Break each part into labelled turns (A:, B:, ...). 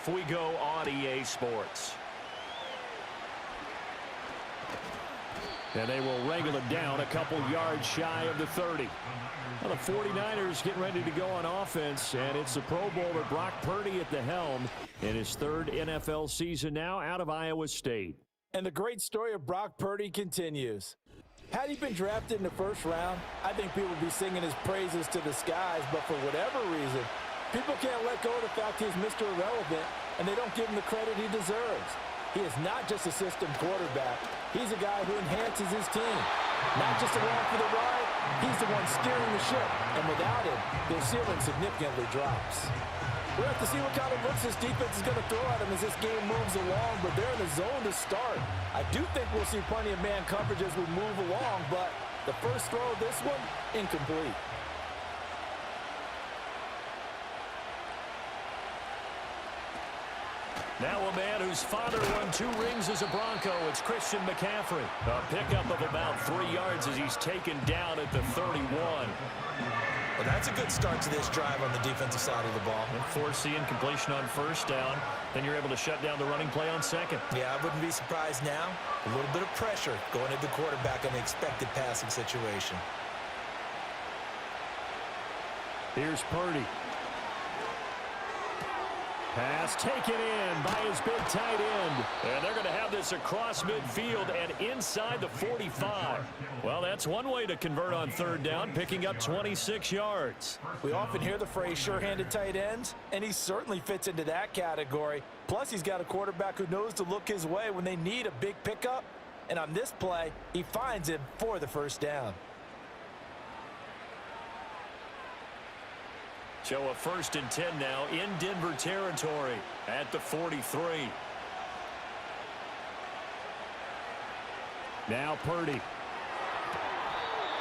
A: off we go on EA Sports. And they will wrangle it down a couple yards shy of the 30. Well, the 49ers getting ready to go on offense, and it's the Pro Bowler Brock Purdy at the helm in his third NFL season now out of Iowa State.
B: And the great story of Brock Purdy continues. Had he been drafted in the first round, I think people would be singing his praises to the skies, but for whatever reason, people can't let go of the fact he's Mr. Irrelevant, and they don't give him the credit he deserves. He is not just a system quarterback. He's a guy who enhances his team. Not just along for the ride, he's the one steering the ship, and without him, their ceiling significantly drops. We'll have to see what kind of looks this defense is going to throw at him as this game moves along, but they're in the zone to start. I do think we'll see plenty of man coverage as we move along, but the first throw of this one, incomplete.
A: Now a man whose father won 2 rings as a Bronco. It's Christian McCaffrey. A pickup of about 3 yards as he's taken down at the 31.
C: Well, that's a good start to this drive on the defensive side of the ball.
A: And forcing completion on first down. Then you're able to shut down the running play on second.
C: Yeah, I wouldn't be surprised now. A little bit of pressure going at the quarterback on the expected passing situation.
A: Here's Purdy. Pass taken in by his big tight end. And they're going to have this across midfield and inside the 45. Well, that's one way to convert on third down, picking up 26 yards.
B: We often hear the phrase sure-handed tight ends, and he certainly fits into that category. Plus, he's got a quarterback who knows to look his way when they need a big pickup. And on this play, he finds him for the first down.
A: So a 1st and 10 now in Denver territory at the 43. Now Purdy.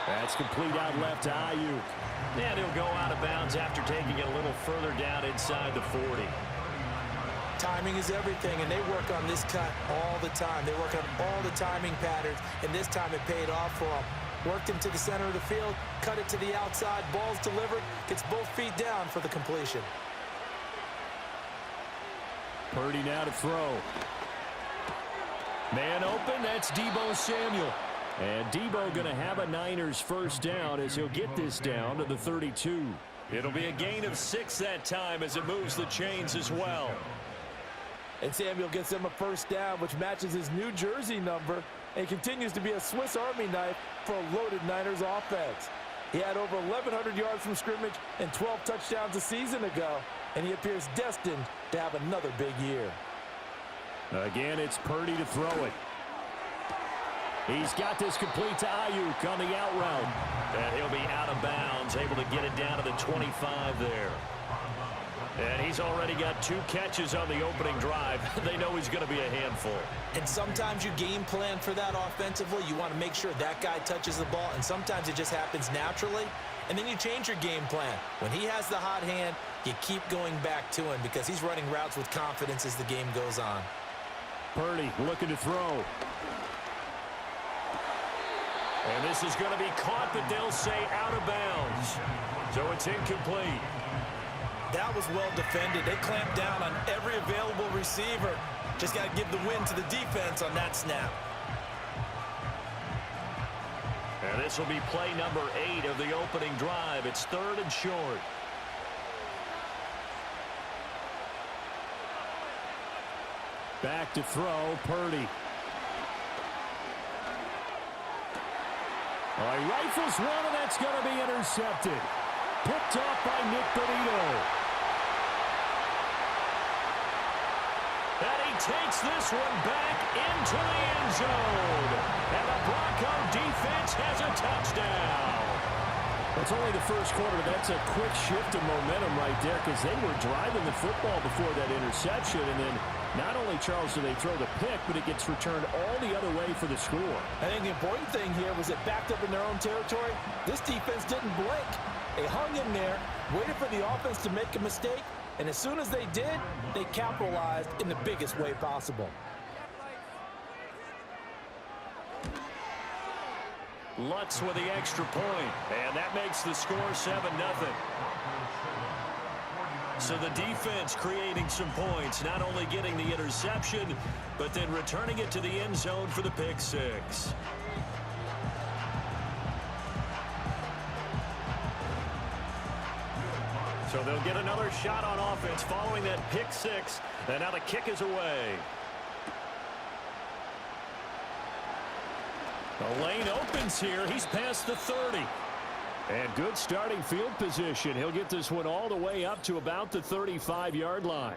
A: That's complete out left to Ayuk. And he'll go out of bounds after taking it a little further down inside the 40.
C: Timing is everything, and they work on this cut all the time. They work on all the timing patterns, and this time it paid off for them. Worked him to the center of the field, cut it to the outside, ball's delivered, gets both feet down for the completion.
A: Purdy now to throw. Man open, that's Deebo Samuel. And Deebo going to have a Niners first down as he'll get this down to the 32. It'll be a gain of 6 that time as it moves the chains as well.
B: And Samuel gets him a first down, which matches his New Jersey number, and continues to be a Swiss Army knife for a loaded Niners offense. He had over 1,100 yards from scrimmage and 12 touchdowns a season ago, and he appears destined to have another big year.
A: Again, it's Purdy to throw it. He's got this complete to Ayuk on the out route. And he'll be out of bounds, able to get it down to the 25 there. And he's already got 2 catches on the opening drive. They know he's going to be a handful.
C: And sometimes you game plan for that offensively. You want to make sure that guy touches the ball, and sometimes it just happens naturally. And then you change your game plan. When he has the hot hand, you keep going back to him because he's running routes with confidence as the game goes on.
A: Purdy looking to throw. And this is going to be caught, but they'll say out of bounds. So it's incomplete.
B: That was well defended. They clamped down on every available receiver. Just got to give the win to the defense on that snap.
A: And this will be play number 8 of the opening drive. It's 3rd and short. Back to throw, Purdy. All right, rifles one, and that's going to be intercepted. Picked off by Nick Bonito. And he takes this one back into the end zone. And the Bronco defense has a touchdown. It's only the first quarter. That's a quick shift in momentum right there because they were driving the football before that interception. And then not only, Charles, do they throw the pick, but it gets returned all the other way for the score.
B: I think the important thing here was it backed up in their own territory. This defense didn't blink. They hung in there, waited for the offense to make a mistake, and as soon as they did, they capitalized in the biggest way possible.
A: Lutz with the extra point, and that makes the score 7-0. So the defense creating some points, not only getting the interception, but then returning it to the end zone for the pick six. So they'll get another shot on offense following that pick six. And now the kick is away. The lane opens here. He's past the 30. And good starting field position. He'll get this one all the way up to about the 35-yard line.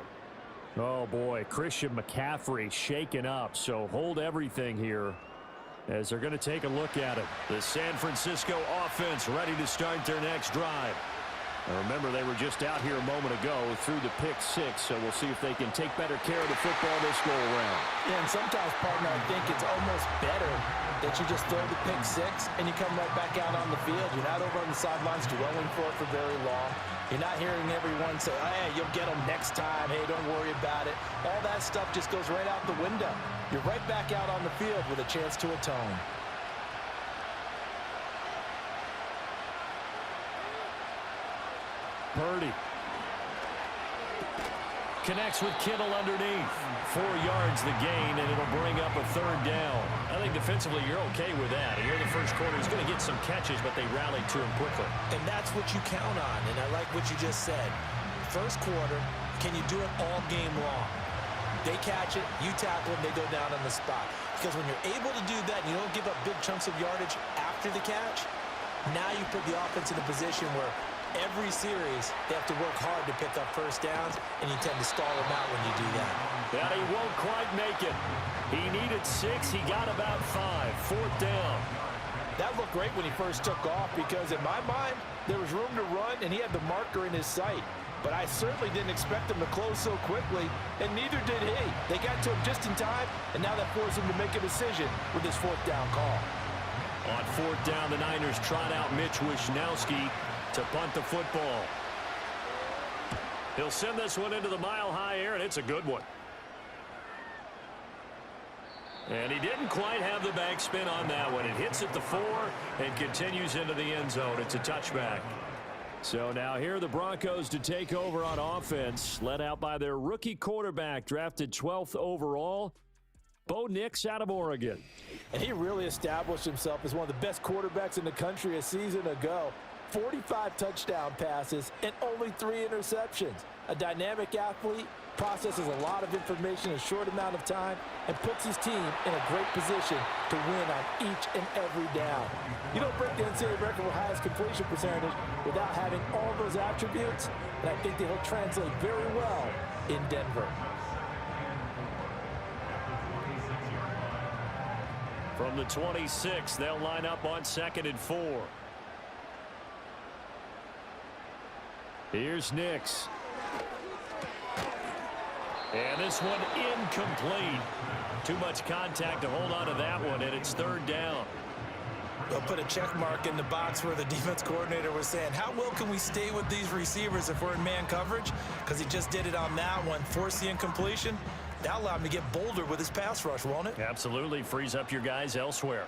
A: Oh, boy, Christian McCaffrey shaken up. So hold everything here as they're going to take a look at it. The San Francisco offense ready to start their next drive. Now remember, they were just out here a moment ago through the pick six, so we'll see if they can take better care of the football this go around.
B: Yeah, and sometimes, partner, I think it's almost better that you just throw the pick six and you come right back out on the field. You're not over on the sidelines dwelling for it for very long. You're not hearing everyone say, hey, you'll get them next time. Hey, don't worry about it. All that stuff just goes right out the window. You're right back out on the field with a chance to atone.
A: Purdy connects with Kittle underneath. 4 yards the gain, and it'll bring up a third down. I think defensively you're okay with that. Here in the first quarter, he's going to get some catches, but they rallied to him quickly.
C: And that's what you count on, and I like what you just said. First quarter, can you do it all game long? They catch it, you tackle them, they go down on the spot. Because when you're able to do that and you don't give up big chunks of yardage after the catch, now you put the offense in a position where every series, they have to work hard to pick up first downs, and you tend to stall them out when you do that.
A: But he won't quite make it. He needed 6. He got about 5. Fourth down.
B: That looked great when he first took off because, in my mind, there was room to run, and he had the marker in his sight. But I certainly didn't expect him to close so quickly, and neither did he. They got to him just in time, and now that forced him to make a decision with his fourth down call.
A: On fourth down, the Niners trot out Mitch Wishnowski to punt the football. He'll send this one into the mile-high air, and it's a good one. And he didn't quite have the backspin on that one. It hits at the 4 and continues into the end zone. It's a touchback. So now here are the Broncos to take over on offense, led out by their rookie quarterback, drafted 12th overall, Bo Nix out of Oregon.
B: And he really established himself as one of the best quarterbacks in the country a season ago. 45 touchdown passes and only 3 interceptions. A dynamic athlete, processes a lot of information in a short amount of time, and puts his team in a great position to win on each and every down. You don't break the NCAA record for highest completion percentage without having all those attributes, and I think that he'll translate very well in Denver.
A: From the 26, they'll line up on 2nd and 4. Here's Nix. And this one incomplete. Too much contact to hold on to that one, and it's 3rd down.
C: They'll put a check mark in the box where the defense coordinator was saying, how well can we stay with these receivers if we're in man coverage? Because he just did it on that one, forced the incompletion. That'll allow him to get bolder with his pass rush, won't it?
A: Absolutely. Frees up your guys elsewhere.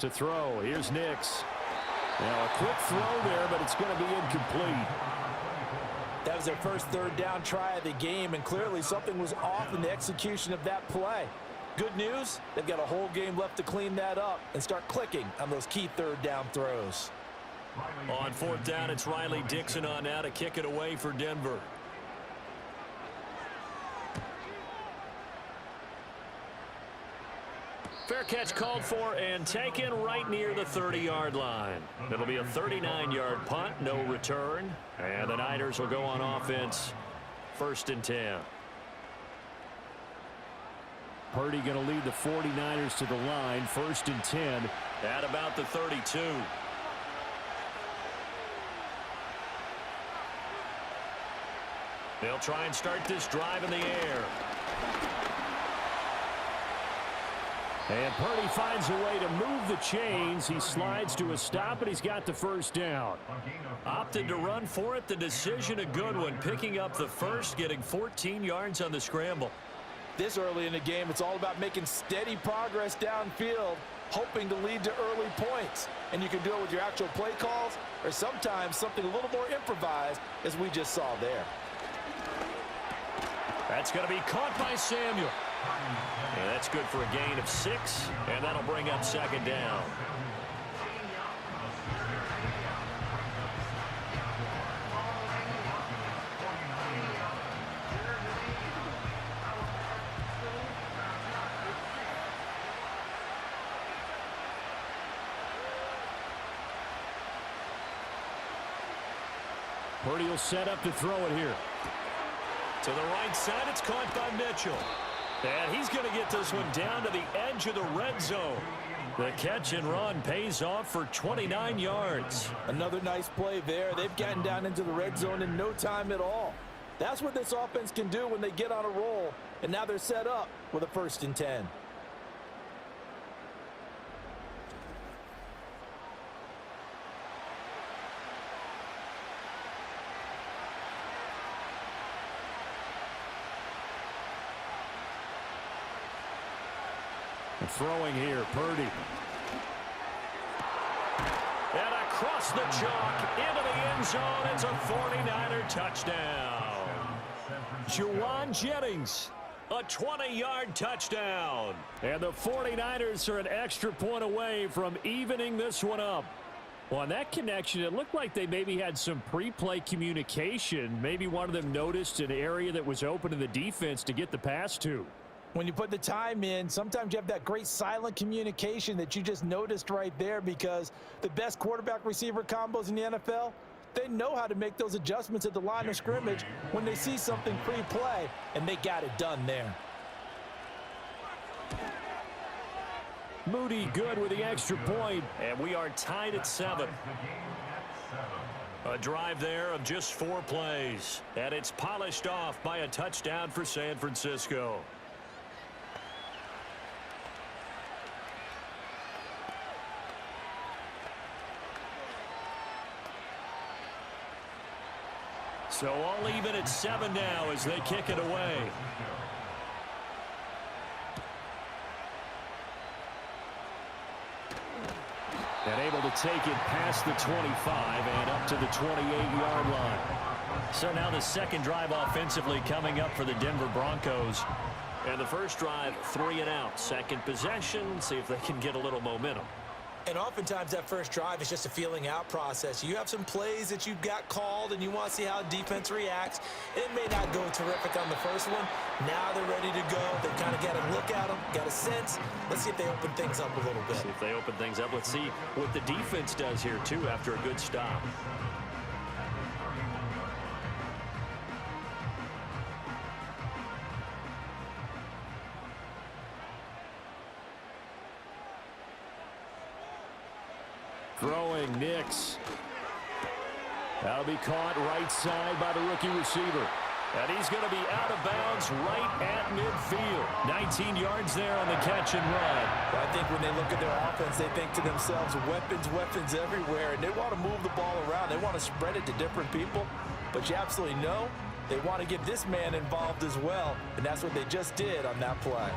A: To throw, here's Nix. Now a quick throw there, but it's going to be incomplete.
B: That was their first 3rd down try of the game, and clearly something was off in the execution of that play. Good news, they've got a whole game left to clean that up and start clicking on those key 3rd down throws.
A: On 4th down, it's Riley Dixon on now to kick it away for Denver. Fair catch called for and taken right near the 30-yard line. It'll be a 39-yard punt, no return. And the Niners will go on offense, 1st and 10. Purdy going to lead the 49ers to the line, 1st and 10 at about the 32. They'll try and start this drive in the air. And Purdy finds a way to move the chains. He slides to a stop, and he's got the 1st down. Opted to run for it. The decision a good one. Picking up the 1st, getting 14 yards on the scramble.
B: This early in the game, it's all about making steady progress downfield. hoping to lead to early points. And you can do it with your actual play calls or sometimes something a little more improvised, as we just saw there.
A: That's going to be caught by Samuel. And that's good for a gain of 6, and that'll bring up second down. Purdy will set up to throw it here. To the right side, it's caught by Mitchell. And he's going to get this one down to the edge of the red zone. The catch and run pays off for 29 yards.
B: Another nice play there. They've gotten down into the red zone in no time at all. That's what this offense can do when they get on a roll. And now they're set up with a 1st and 10.
A: Throwing here, Purdy. And across the chalk into the end zone. It's a 49er touchdown. Juwan Jennings, a 20-yard touchdown. And the 49ers are an extra point away from evening this one up. Well, on that connection, it looked like they maybe had some pre-play communication. Maybe one of them noticed an area that was open to the defense to get the pass to.
B: When you put the time in, sometimes you have that great silent communication that you just noticed right there, because the best quarterback-receiver combos in the NFL, they know how to make those adjustments at the line of scrimmage when they see something pre-play, and they got it done there.
A: Moody good with the extra point, and we are tied at 7. A drive there of just 4 plays, and it's polished off by a touchdown for San Francisco. So all even at 7 now as they kick it away. And able to take it past the 25 and up to the 28-yard line. So now the second drive offensively coming up for the Denver Broncos. And the first drive, 3 and out. Second possession, see if they can get a little momentum.
C: And oftentimes that first drive is just a feeling out process. You have some plays that you've got called and you want to see how defense reacts. It may not go terrific on the first one. Now they're ready to go. They kind of got a look at them, got a sense. Let's see if they open things up a little bit.
A: See if they open things up. Let's see what the defense does here, too, after a good stop. Throwing Nix. That'll be caught right side by the rookie receiver. And he's going to be out of bounds right at midfield. 19 yards there on the catch and run.
B: Well, I think when they look at their offense, they think to themselves, weapons, weapons everywhere. And they want to move the ball around. They want to spread it to different people. But you absolutely know they want to get this man involved as well. And that's what they just did on that play.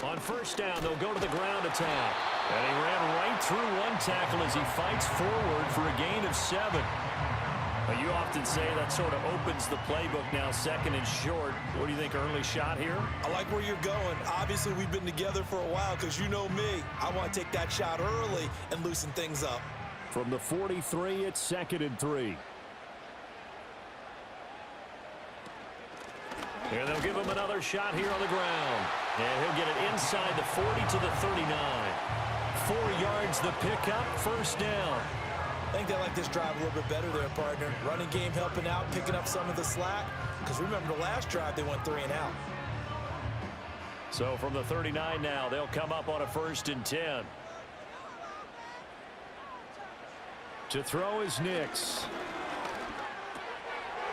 A: On first down, they'll go to the ground attack. And he ran right through one tackle as he fights forward for a gain of 7. But you often say that sort of opens the playbook now, second and short. What do you think, early shot here?
B: I like where you're going. Obviously, we've been together for a while because you know me. I want to take that shot early and loosen things up.
A: From the 43, it's 2nd and 3. And they'll give him another shot here on the ground. And he'll get it inside the 40 to the 39. 4 yards the pickup, first down.
B: I think they like this drive a little bit better there, partner. Running game helping out, picking up some of the slack. Because remember the last drive, they went 3 and out.
A: So from the 39 now, they'll come up on a 1st and 10. To throw is Nix.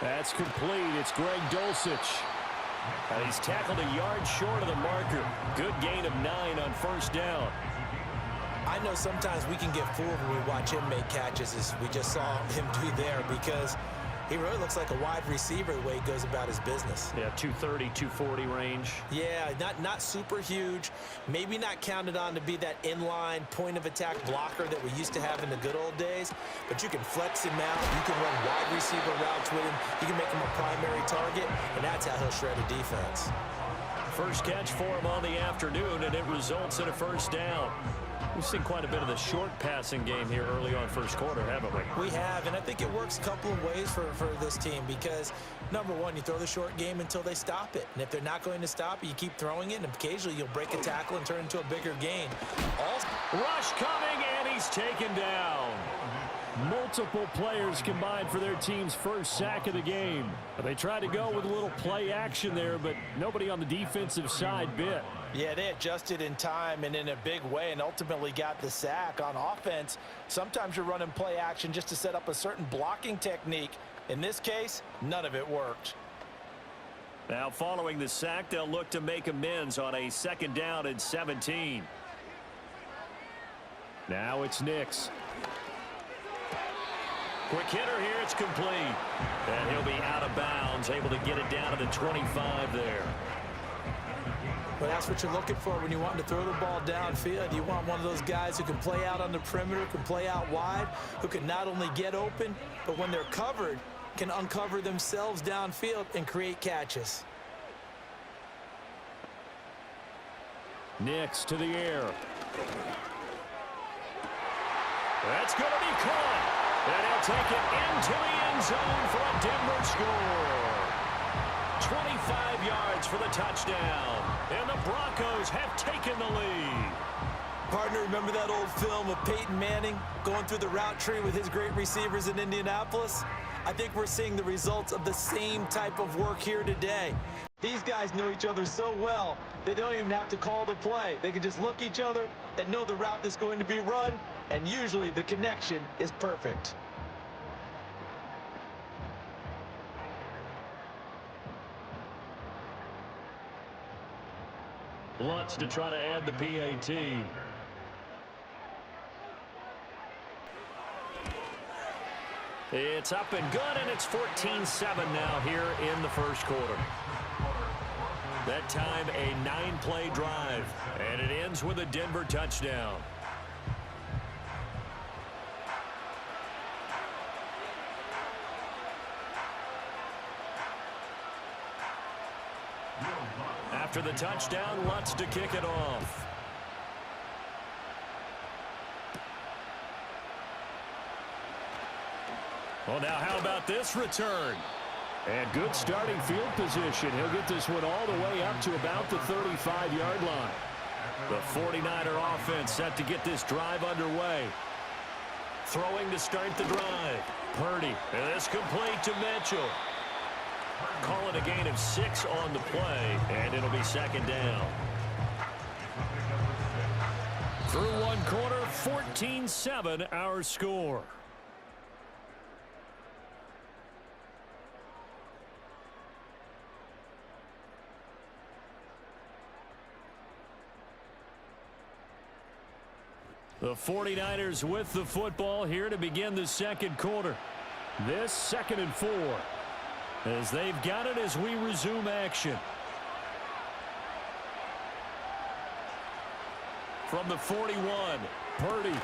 A: That's complete. It's Greg Dulcich. And he's tackled a yard short of the marker. Good gain of 9 on first down.
C: I know sometimes we can get fooled when we watch him make catches, as we just saw him do there, because he really looks like a wide receiver the way he goes about his business.
A: Yeah, 230, 240 range.
C: Yeah, not super huge. Maybe not counted on to be that inline point-of-attack blocker that we used to have in the good old days. But you can flex him out. You can run wide receiver routes with him. You can make him a primary target, and that's how he'll shred a defense.
A: First catch for him on the afternoon, and it results in a first down. We've seen quite a bit of the short passing game here early on first quarter, haven't we?
C: We have, and I think it works a couple of ways for this team because, number one, you throw the short game until they stop it. And if they're not going to stop it, you keep throwing it, and occasionally you'll break a tackle and turn it into a bigger gain.
A: Rush coming, and he's taken down. Multiple players combined for their team's first sack of the game. They tried to go with a little play action there, but nobody on the defensive side bit.
B: Yeah, they adjusted in time and in a big way and ultimately got the sack. On offense, sometimes you're running play action just to set up a certain blocking technique. In this case, none of it worked.
A: Now following the sack, they'll look to make amends on a second down and 17. Now it's Nix. Quick hitter here, it's complete. And he'll be out of bounds, able to get it down to the 25 there.
C: Well, that's what you're looking for when you want to throw the ball downfield. You want one of those guys who can play out on the perimeter, can play out wide, who can not only get open, but when they're covered, can uncover themselves downfield and create catches.
A: Nix to the air. That's going to be caught. And he'll take it into the end zone for a Denver score. 25 yards for the touchdown. And the Broncos have taken the lead.
C: Partner, remember that old film of Peyton Manning going through the route tree with his great receivers in Indianapolis? I think we're seeing the results of the same type of work here today. These guys know each other so well, they don't even have to call the play. They can just look each other and know the route that's going to be run, and usually the connection is perfect.
A: Lutz to try to add the PAT. It's up and good, and it's 14-7 now here in the first quarter. That time a 9-play drive, and it ends with a Denver touchdown. After the touchdown, Lutz to kick it off. Well, now how about this return? And good starting field position. He'll get this one all the way up to about the 35-yard line. The 49er offense set to get this drive underway. Throwing to start the drive. Purdy. And this complete to Mitchell. Call it a gain of 6 on the play, and it'll be second down. Through one quarter, 14-7 our score. The 49ers with the football here to begin the second quarter. This 2nd and 4. As they've got it as we resume action. From the 41, Purdy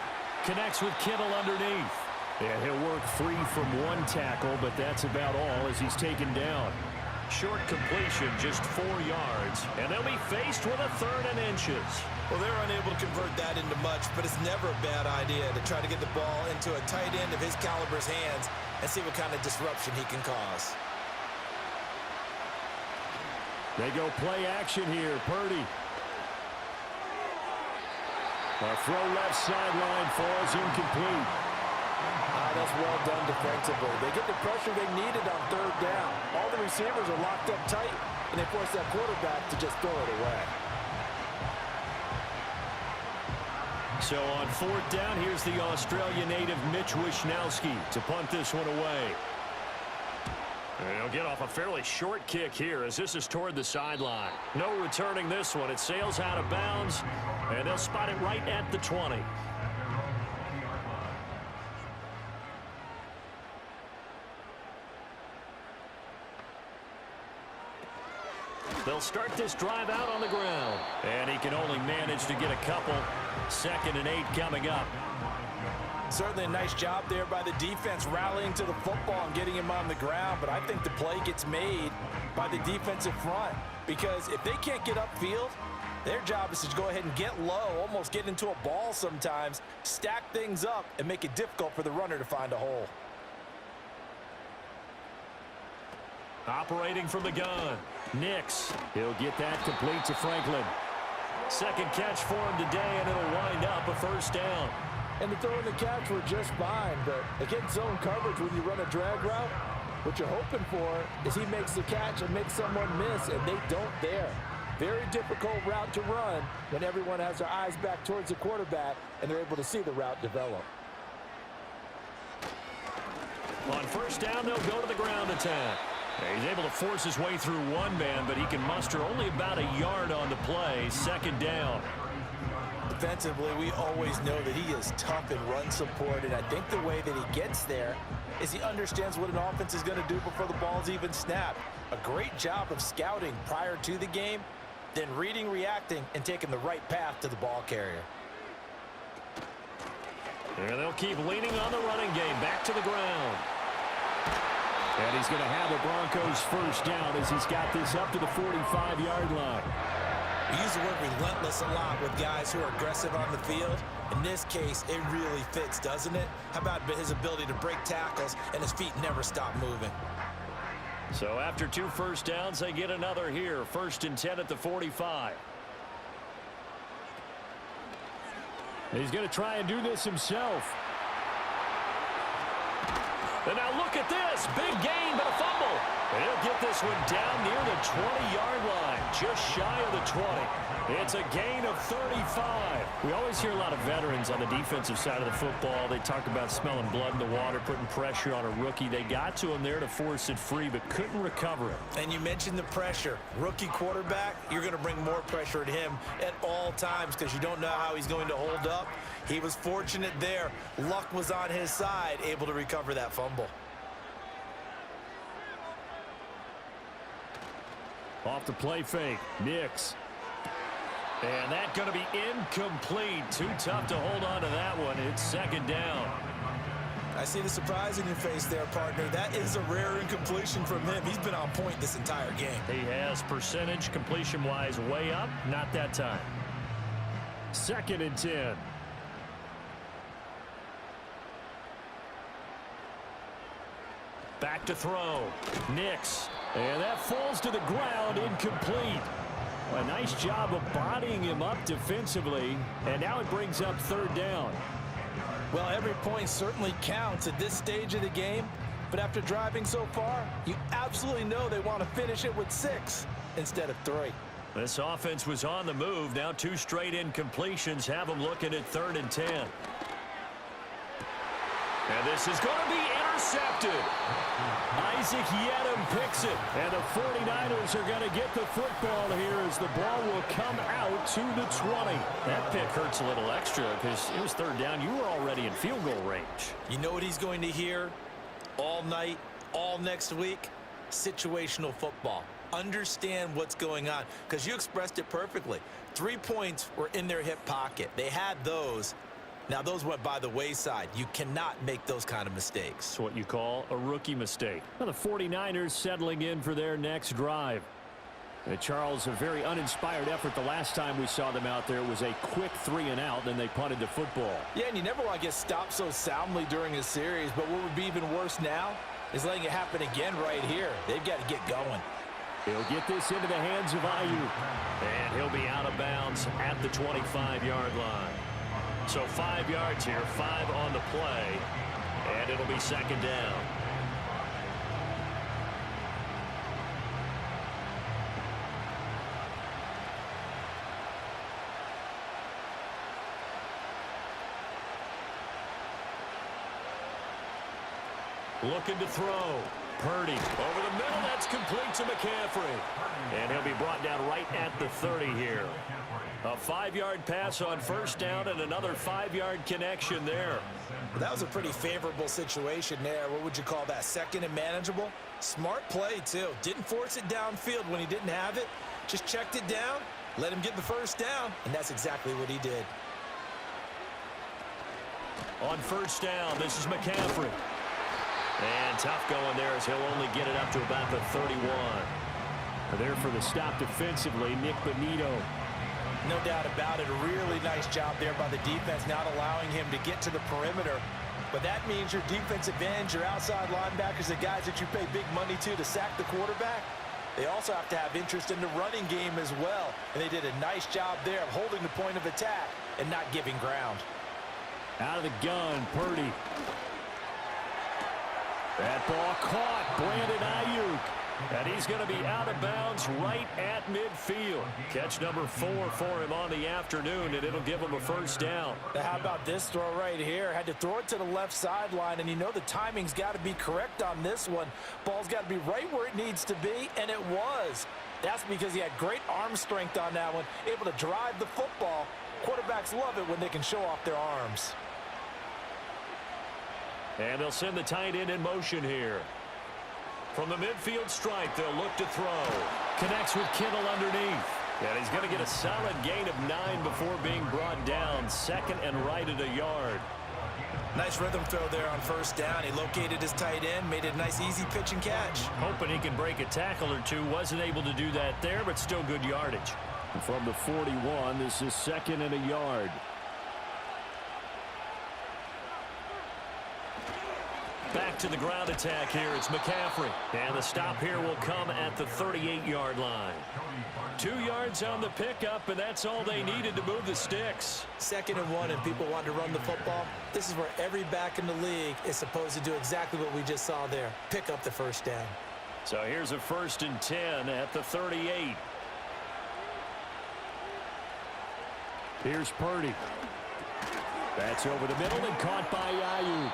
A: connects with Kittle underneath. And he'll work free from one tackle, but that's about all as he's taken down. Short completion, just 4 yards, and they'll be faced with a 3rd and inches.
C: Well, they're unable to convert that into much, but it's never a bad idea to try to get the ball into a tight end of his caliber's hands and see what kind of disruption he can cause.
A: They go play action here. Purdy. A throw left sideline falls incomplete.
B: That's well done defensively. They get the pressure they needed on 3rd down. All the receivers are locked up tight, and they force that quarterback to just throw it away.
A: So on 4th down, here's the Australia native Mitch Wishnowski to punt this one away. And he'll get off a fairly short kick here as this is toward the sideline. No returning this one. It sails out of bounds, and they'll spot it right at the 20. They'll start this drive out on the ground. And he can only manage to get a couple. 2nd and 8 coming up.
B: Certainly a nice job there by the defense rallying to the football and getting him on the ground. But I think the play gets made by the defensive front. Because if they can't get upfield, their job is to go ahead and get low, almost get into a ball sometimes, stack things up, and make it difficult for the runner to find a hole.
A: Operating from the gun. Nix. He'll get that complete to Franklin. 2nd catch for him today, and it'll wind up a 1st down.
B: And the throw and the catch were just fine, but against zone coverage when you run a drag route, what you're hoping for is he makes the catch and makes someone miss, and they don't there. Very difficult route to run when everyone has their eyes back towards the quarterback and they're able to see the route develop.
A: On 1st down, they'll go to the ground attack. He's able to force his way through one man, but he can muster only about a yard on the play. 2nd down.
B: Defensively, we always know that he is tough in run support, and I think the way that he gets there is he understands what an offense is going to do before the ball's even snapped. A great job of scouting prior to the game, then reading, reacting, and taking the right path to the ball carrier.
A: And they'll keep leaning on the running game. Back to the ground. And he's going to have the Broncos 1st down as he's got this up to the 45-yard line.
C: We use the word relentless a lot with guys who are aggressive on the field. In this case, it really fits, doesn't it? How about his ability to break tackles and his feet never stop moving?
A: So after 2 first downs, they get another here. 1st and 10 at the 45. He's going to try and do this himself. And now look at this. Big gain, but a fumble. And he'll get this one down near the 20-yard line, just shy of the 20. It's a gain of 35. We always hear a lot of veterans on the defensive side of the football. They talk about smelling blood in the water, putting pressure on a rookie. They got to him there to force it free, but couldn't recover it.
C: And you mentioned the pressure. Rookie quarterback, you're going to bring more pressure at him at all times because you don't know how he's going to hold up. He was fortunate there. Luck was on his side, able to recover that fumble.
A: Off the play fake, Nix. And that's going to be incomplete. Too tough to hold on to that one. It's 2nd down.
C: I see the surprise in your face there, partner. That is a rare incompletion from him. He's been on point this entire game.
A: He has percentage completion-wise way up. Not that time. 2nd and 10. Back to throw. Nix. And that falls to the ground, incomplete. A nice job of bodying him up defensively. And now it brings up 3rd down.
B: Well, every point certainly counts at this stage of the game. But after driving so far, you absolutely know they want to finish it with 6 instead of 3.
A: This offense was on the move. Now 2 straight incompletions have them looking at 3rd and 10. And this is going to be intercepted. Isaac Yedem picks it. And the 49ers are going to get the football here as the ball will come out to the 20. That pick hurts a little extra because it was 3rd down. You were already in field goal range.
C: You know what he's going to hear all night, all next week? Situational football. Understand what's going on because you expressed it perfectly. 3 points were in their hip pocket. They had those. Now, those went by the wayside. You cannot make those kind of mistakes.
A: It's what you call a rookie mistake. Now, the 49ers settling in for their next drive. And Charles, a very uninspired effort the last time we saw them out there. It was a quick 3 and out, then they punted the football.
B: Yeah, and you never want to get stopped so soundly during a series, but what would be even worse now is letting it happen again right here. They've got to get going.
A: He'll get this into the hands of Ayuk. And he'll be out of bounds at the 25-yard line. So 5 yards here, 5 on the play, and it'll be 2nd down. Looking to throw. Purdy over the middle. That's complete to McCaffrey. And he'll be brought down right at the 30 here. A 5-yard pass on 1st down and another 5-yard connection there.
C: That was a pretty favorable situation there. What would you call that? 2nd and manageable? Smart play, too. Didn't force it downfield when he didn't have it. Just checked it down, let him get the first down, and that's exactly what he did.
A: On first down, this is McCaffrey. And tough going there as he'll only get it up to about the 31. There for the stop defensively, Nick Bonito.
C: No doubt about it. A really nice job there by the defense, not allowing him to get to the perimeter. But that means your defensive ends, your outside linebackers, the guys that you pay big money to sack the quarterback, they also have to have interest in the running game as well. And they did a nice job there of holding the point of attack and not giving ground.
A: Out of the gun, Purdy. That ball caught. Brandon Ayuk. And he's going to be out of bounds right at midfield. Catch number 4 for him on the afternoon, and it'll give him a first down.
B: Now, how about this throw right here? Had to throw it to the left sideline, and you know the timing's got to be correct on this one. Ball's got to be right where it needs to be, and it was. That's because he had great arm strength on that one, able to drive the football. Quarterbacks love it when they can show off their arms.
A: And they'll send the tight end in motion here. From the midfield stripe, they'll look to throw. Connects with Kittle underneath. And he's going to get a solid gain of 9 before being brought down. Second and right at a yard.
C: Nice rhythm throw there on first down. He located his tight end, made it a nice easy pitch and catch.
A: Hoping he can break a tackle or two. Wasn't able to do that there, but still good yardage. From the 41, this is second and a yard. Back to the ground attack here. It's McCaffrey. And the stop here will come at the 38-yard line. 2 yards on the pickup, and that's all they needed to move the sticks.
C: Second and 1, and people want to run the football. This is where every back in the league is supposed to do exactly what we just saw there. Pick up the first down.
A: So here's a 1st and 10 at the 38. Here's Purdy. That's over the middle and caught by Ayuk.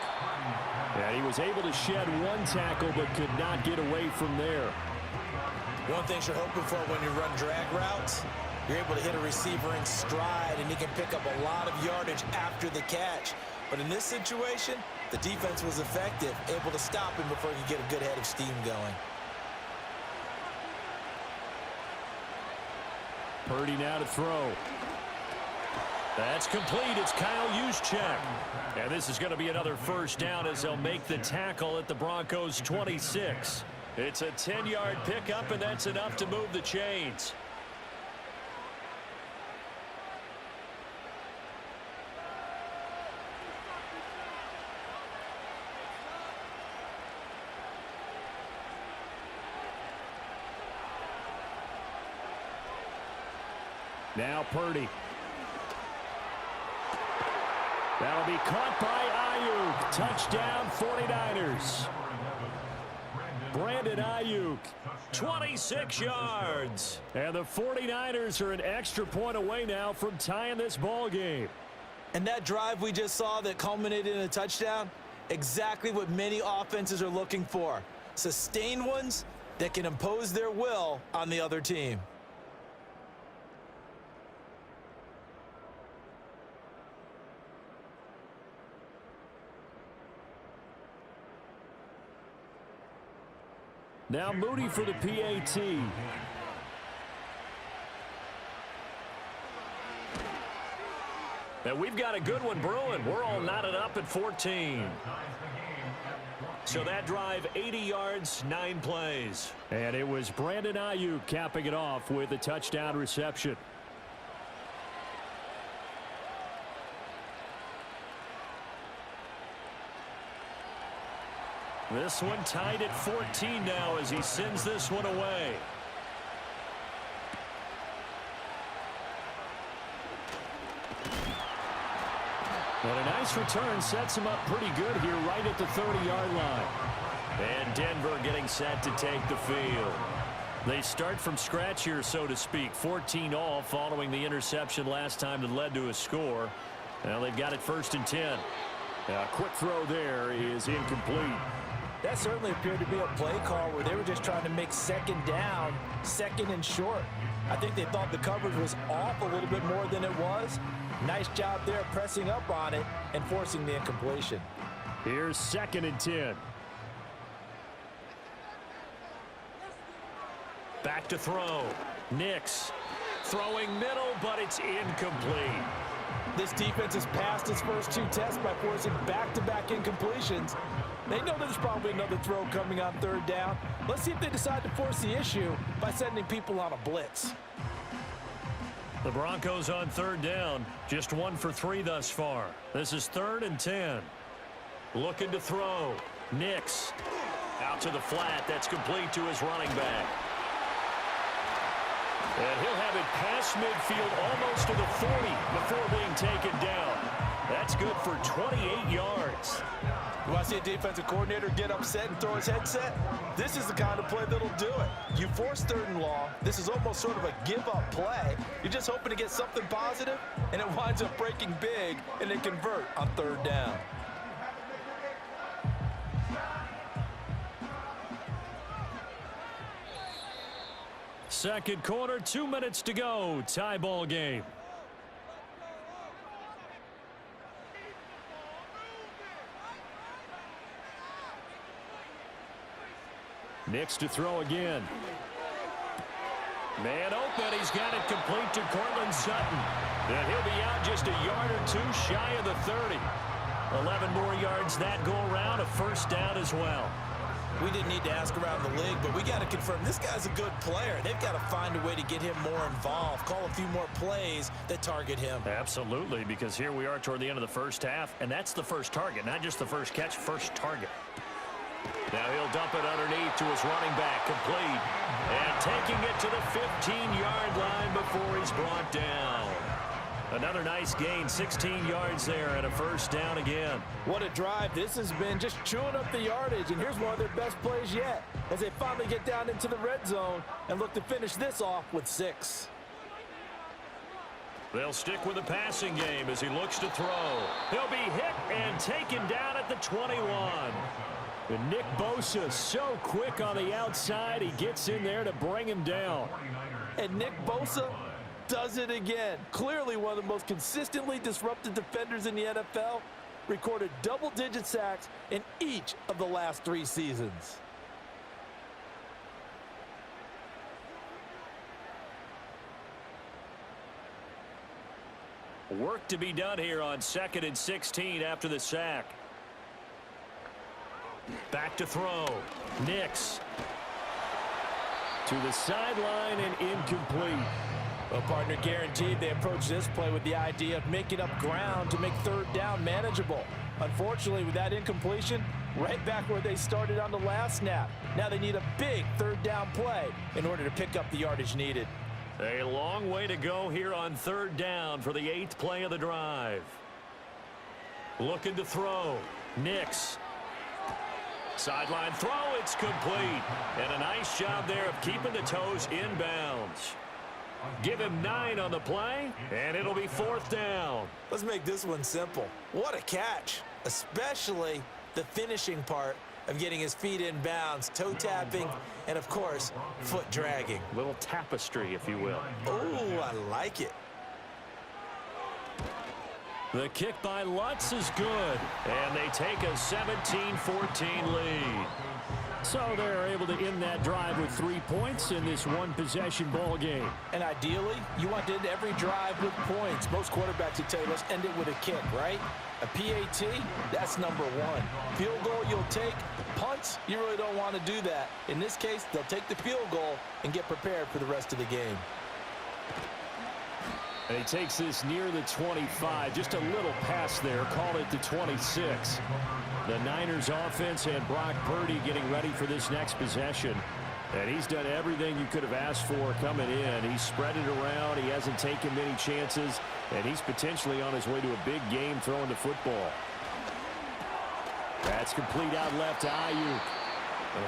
A: And he was able to shed 1 tackle but could not get away from there.
C: One thing you're hoping for when you run drag routes, you're able to hit a receiver in stride and he can pick up a lot of yardage after the catch. But in this situation, the defense was effective, able to stop him before he could get a good head of steam going.
A: Purdy now to throw. That's complete. It's Kyle Juszczyk. And this is going to be another first down as they'll make the tackle at the Broncos 26. It's a 10-yard pickup, and that's enough to move the chains. Now Purdy. That'll be caught by Ayuk. Touchdown 49ers. Brandon Ayuk, 26 yards. And the 49ers are an extra point away now from tying this ball game.
C: And that drive we just saw that culminated in a touchdown, exactly what many offenses are looking for. Sustained ones that can impose their will on the other team.
A: Now Moody for the PAT. And we've got a good one brewing. We're all knotted up at 14. So that drive, 80 yards, 9 plays. And it was Brandon Ayuk capping it off with a touchdown reception. This one tied at 14 now as he sends this one away. And a nice return sets him up pretty good here right at the 30-yard line. And Denver getting set to take the field. They start from scratch here, so to speak. 14 all following the interception last time that led to a score. Now they've got it 1st and 10. A quick throw there is incomplete.
B: That certainly appeared to be a play call where they were just trying to make second down, second and short. I think they thought the coverage was off a little bit more than it was. Nice job there pressing up on it and forcing the incompletion.
A: Here's 2nd and 10. Back to throw. Nix throwing middle, but it's incomplete.
B: This defense has passed its first two tests by forcing back-to-back incompletions. They know there's probably another throw coming on third down. Let's see if they decide to force the issue by sending people on a blitz.
A: The Broncos on third down, just 1 for 3 thus far. This is 3rd and 10. Looking to throw. Nix out to the flat. That's complete to his running back. And he'll have it past midfield almost to the 40 before being taken down. That's good for 28 yards.
B: You want to see a defensive coordinator get upset and throw his headset? This is the kind of play that'll do it. You force 3rd and long. This is almost sort of a give-up play. You're just hoping to get something positive, and it winds up breaking big, and they convert on 3rd down.
A: Second quarter, 2 minutes to go. Tie ball game. Nix to throw again. Man open. He's got it complete to Cortland Sutton. And he'll be out just a yard or 2 shy of the 30. 11 more yards that go around. A first down as well.
C: We didn't need to ask around the league, but we got to confirm this guy's a good player. They've got to find a way to get him more involved, call a few more plays that target him.
A: Absolutely, because here we are toward the end of the first half, and that's the first target, not just the first catch, first target. Now he'll dump it underneath to his running back, complete. And taking it to the 15-yard line before he's brought down. Another nice gain, 16 yards there, and a first down again.
B: What a drive this has been, just chewing up the yardage. And here's one of their best plays yet as they finally get down into the red zone and look to finish this off with 6.
A: They'll stick with the passing game as he looks to throw. He'll be hit and taken down at the 21. And Nick Bosa so quick on the outside, he gets in there to bring him down.
B: And Nick Bosa does it again. Clearly one of the most consistently disruptive defenders in the NFL. Recorded double-digit sacks in each of the last 3 seasons.
A: Work to be done here on 2nd and 16 after the sack. Back to throw. Nix to the sideline and incomplete.
B: Well, partner, guaranteed they approach this play with the idea of making up ground to make 3rd down manageable. Unfortunately, with that incompletion, right back where they started on the last snap. Now they need a big 3rd down play in order to pick up the yardage needed.
A: A long way to go here on 3rd down for the 8th play of the drive. Looking to throw. Nix. Sideline throw, it's complete. And a nice job there of keeping the toes inbounds. Give him 9 on the play, and it'll be 4th down.
C: Let's make this one simple. What a catch, especially the finishing part of getting his feet in bounds, toe tapping, and of course, foot dragging.
A: Little tapestry, if you will.
C: Oh, I like it.
A: The kick by Lutz is good, and they take a 17-14 lead. So they're able to end that drive with 3 points in this one-possession ball game.
B: And ideally, you want to end every drive with points. Most quarterbacks would tell you, let's end it with a kick, right? A PAT, that's number 1. Field goal you'll take. Punts, you really don't want to do that. In this case, they'll take the field goal and get prepared for the rest of the game.
A: And he takes this near the 25, just a little pass there, call it the 26. The Niners offense and Brock Purdy getting ready for this next possession. And he's done everything you could have asked for coming in. He's spread it around. He hasn't taken many chances. And he's potentially on his way to a big game throwing the football. That's complete out left to Ayuk.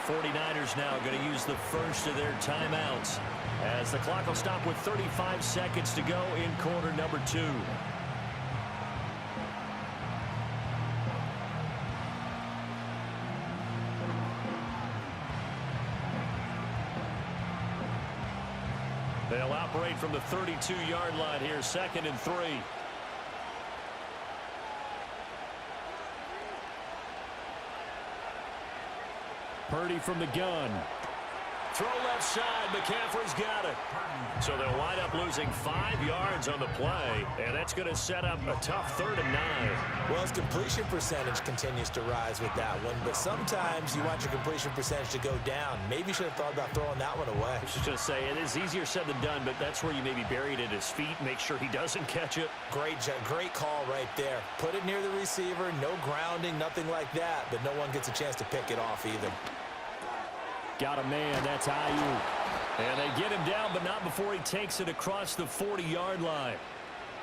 A: The 49ers now going to use the first of their timeouts as the clock will stop with 35 seconds to go in quarter number 2. They'll operate from the 32-yard line here, 2nd and 3. Purdy from the gun. Throw left side. McCaffrey's got it. So they'll wind up losing 5 yards on the play, and that's going to set up a tough 3rd and 9.
C: Well, his completion percentage continues to rise with that one, but sometimes you want your completion percentage to go down. Maybe you should have thought about throwing that one away.
A: I was just going to say, it is easier said than done, but that's where you maybe bury it at his feet, make sure he doesn't catch it.
C: Great call right there. Put it near the receiver, no grounding, nothing like that, but no one gets a chance to pick it off either.
A: Got a man, that's Ayuk. And they get him down, but not before he takes it across the 40-yard line.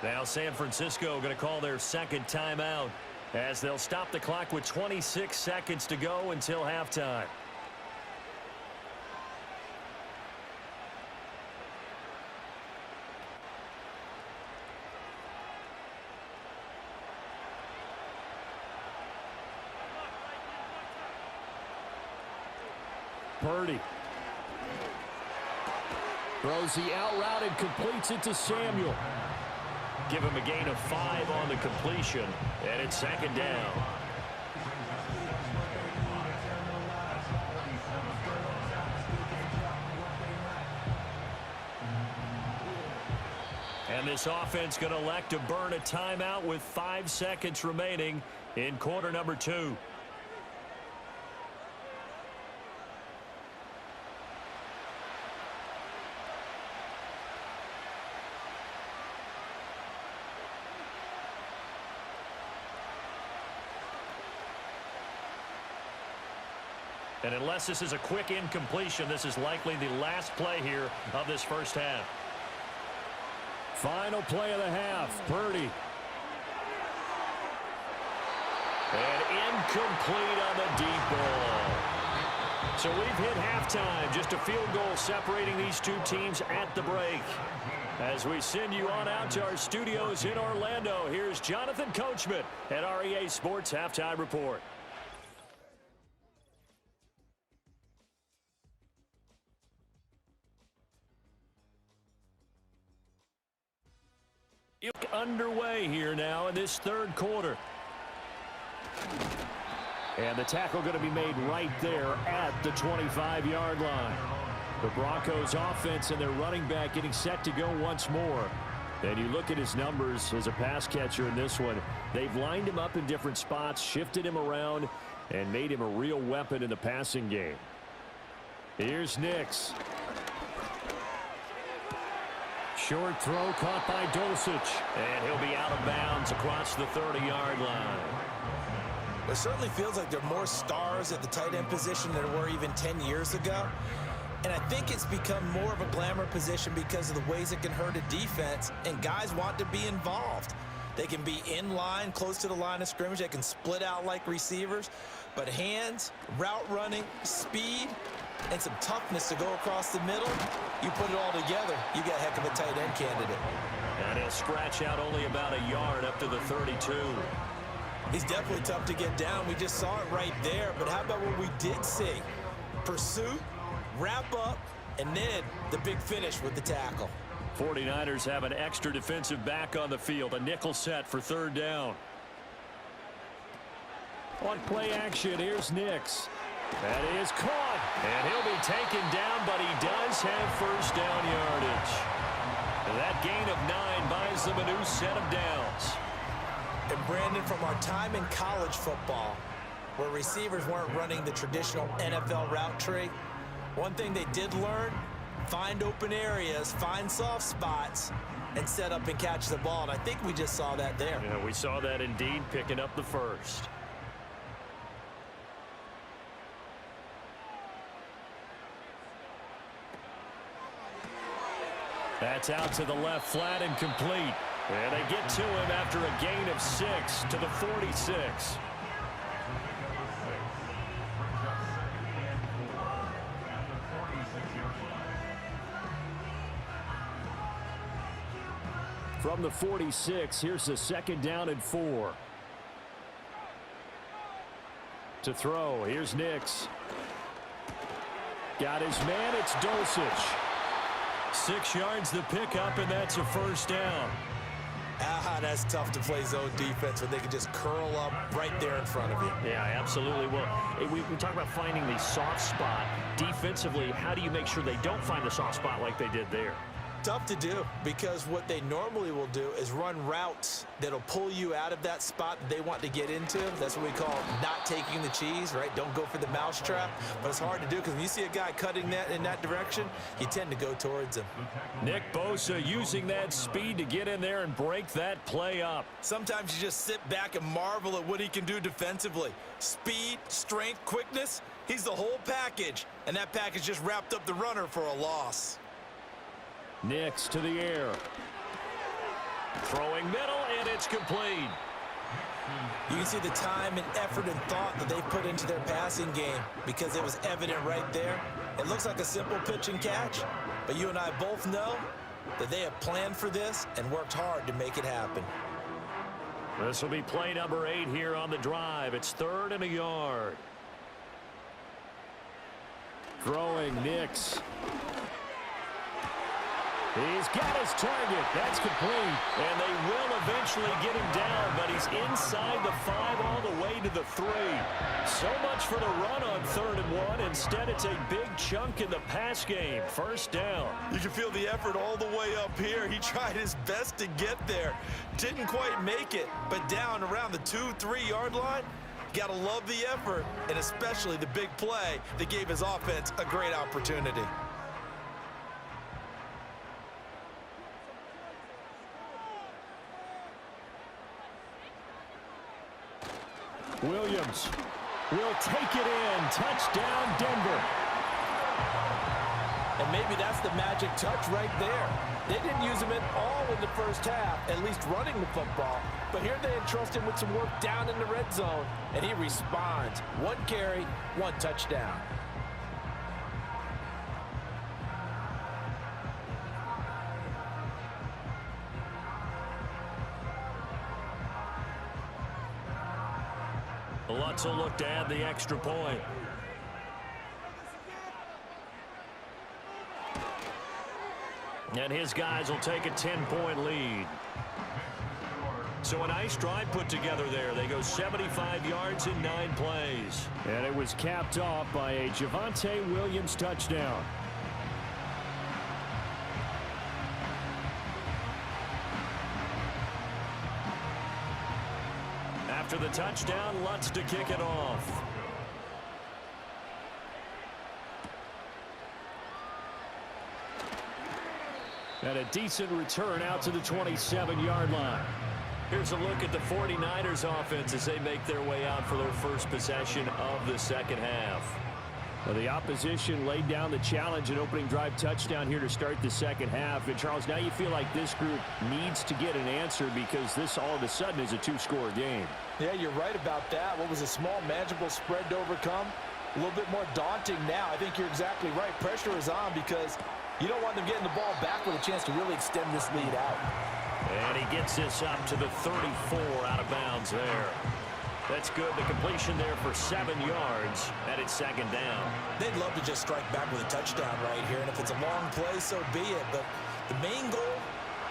A: Now San Francisco going to call their second timeout as they'll stop the clock with 26 seconds to go until halftime. Purdy throws the out route and completes it to Samuel. Give him a gain of 5 on the completion, and it's 2nd down. And this offense going to elect to burn a timeout with 5 seconds remaining in quarter number 2. And unless this is a quick incompletion, this is likely the last play here of this first half. Final play of the half, Purdy. And incomplete on the deep ball. So we've hit halftime, just a field goal separating these two teams at the break. As we send you on out to our studios in Orlando, here's Jonathan Coachman at REA Sports Halftime Report. Underway here now in this 3rd quarter. And the tackle going to be made right there at the 25-yard line. The Broncos offense and their running back getting set to go once more. And you look at his numbers as a pass catcher in this one. They've lined him up in different spots, shifted him around, and made him a real weapon in the passing game. Here's Nix. Short throw caught by Dulcich. And he'll be out of bounds across the 30-yard line.
C: It certainly feels like there are more stars at the tight end position than there were even 10 years ago. And I think it's become more of a glamour position because of the ways it can hurt a defense, and guys want to be involved. They can be in line, close to the line of scrimmage. They can split out like receivers. But hands, route running, speed, and some toughness to go across the middle, you put it all together, you got a heck of a tight end candidate.
A: And he'll scratch out only about a yard up to the 32.
C: He's definitely tough to get down. We just saw it right there. But how about what we did see? Pursuit, wrap up, and then the big finish with the tackle.
A: 49ers have an extra defensive back on the field. A nickel set for 3rd down. On play action, here's Nix. That is caught. And he'll be taken down, but he does have first down yardage. And that gain of 9 buys them a new set of downs.
C: And Brandon, from our time in college football, where receivers weren't running the traditional NFL route tree, one thing they did learn, find open areas, find soft spots, and set up and catch the ball. And I think we just saw that there.
A: Yeah, we saw that indeed, picking up the first. That's out to the left flat and complete. And they get to him after a gain of 6 to the 46. From the 46, here's the 2nd down and 4. To throw, here's Nix. Got his man, it's Dulcich. 6 yards the pickup, and that's a first down.
C: God, that's tough to play zone defense when they can just curl up right there in front of you.
A: Yeah, absolutely. Well, we talk about finding the soft spot. Defensively, how do you make sure they don't find the soft spot like they did there?
C: Tough to do, because what they normally will do is run routes that'll pull you out of that spot that they want to get into. That's what we call not taking the cheese, right? Don't go for the mousetrap. But it's hard to do because when you see a guy cutting that in that direction, you tend to go towards him.
A: Nick Bosa using that speed to get in there and break that play up.
C: Sometimes you just sit back and marvel at what he can do defensively. Speed, strength, quickness, he's the whole package. And that package just wrapped up the runner for a loss.
A: Nix to the air. Throwing middle, and it's complete.
C: You can see the time and effort and thought that they've put into their passing game because it was evident right there. It looks like a simple pitch and catch, but you and I both know that they have planned for this and worked hard to make it happen.
A: This will be play number 8 here on the drive. It's 3rd and a yard. Throwing Nix. He's got his target. That's complete. And they will eventually get him down, but he's inside the 5 all the way to the 3. So much for the run on 3rd and 1. Instead, it's a big chunk in the pass game. First down.
C: You can feel the effort all the way up here. He tried his best to get there. Didn't quite make it, but down around the 2-3 yard line. Got to love the effort, and especially the big play that gave his offense a great opportunity.
A: Williams will take it in. Touchdown, Denver.
B: And maybe that's the magic touch right there. They didn't use him at all in the first half, at least running the football. But here they entrust him with some work down in the red zone, and he responds. 1 carry, 1 touchdown.
A: Lutz will look to add the extra point. And his guys will take a 10-point lead. So a nice drive put together there. They go 75 yards in 9 plays. And it was capped off by a Javonte Williams touchdown. After the touchdown, Lutz to kick it off. And a decent return out to the 27-yard line. Here's a look at the 49ers offense as they make their way out for their first possession of the second half. Well, the opposition laid down the challenge, an opening drive touchdown here to start the second half. And, Charles, now you feel like this group needs to get an answer because this all of a sudden is a 2-score game.
B: Yeah, you're right about that. What was a small, manageable spread to overcome? A little bit more daunting now. I think you're exactly right. Pressure is on because you don't want them getting the ball back with a chance to really extend this lead out.
A: And he gets this up to the 34 out of bounds there. That's good. The completion there for 7 yards, and it's second down.
C: They'd love to just strike back with a touchdown right here, and if it's a long play, so be it. But the main goal,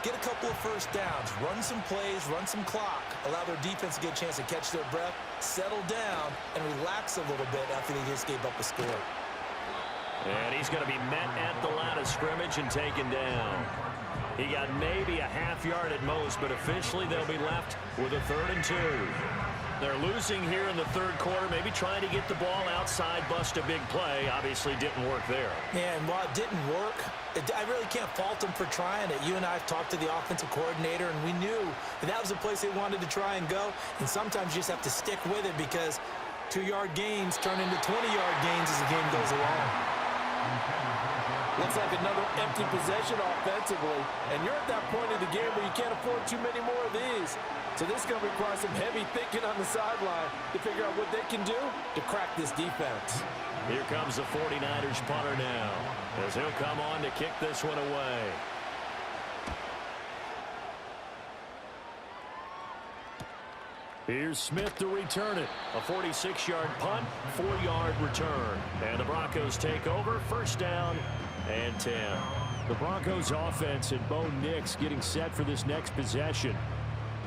C: get a couple of first downs, run some plays, run some clock, allow their defense to get a chance to catch their breath, settle down, and relax a little bit after they just gave up a score.
A: And he's going to be met at the line of scrimmage and taken down. He got maybe a half yard at most, but officially they'll be left with a 3rd and 2. They're losing here in the third quarter, maybe trying to get the ball outside, bust a big play. Obviously didn't work there.
C: Yeah, and while it didn't work, I really can't fault them for trying it. You and I have talked to the offensive coordinator, and we knew that was the place they wanted to try and go. And sometimes you just have to stick with it because 2-yard gains turn into 20-yard gains as the game goes along.
B: Looks like another empty possession offensively, and you're at that point in the game where you can't afford too many more of these. So this is going to require some heavy thinking on the sideline to figure out what they can do to crack this defense.
A: Here comes the 49ers punter now, as he'll come on to kick this one away. Here's Smith to return it. A 46-yard punt, 4-yard return. And the Broncos take over, first down and 10. The Broncos offense and Bo Nix getting set for this next possession.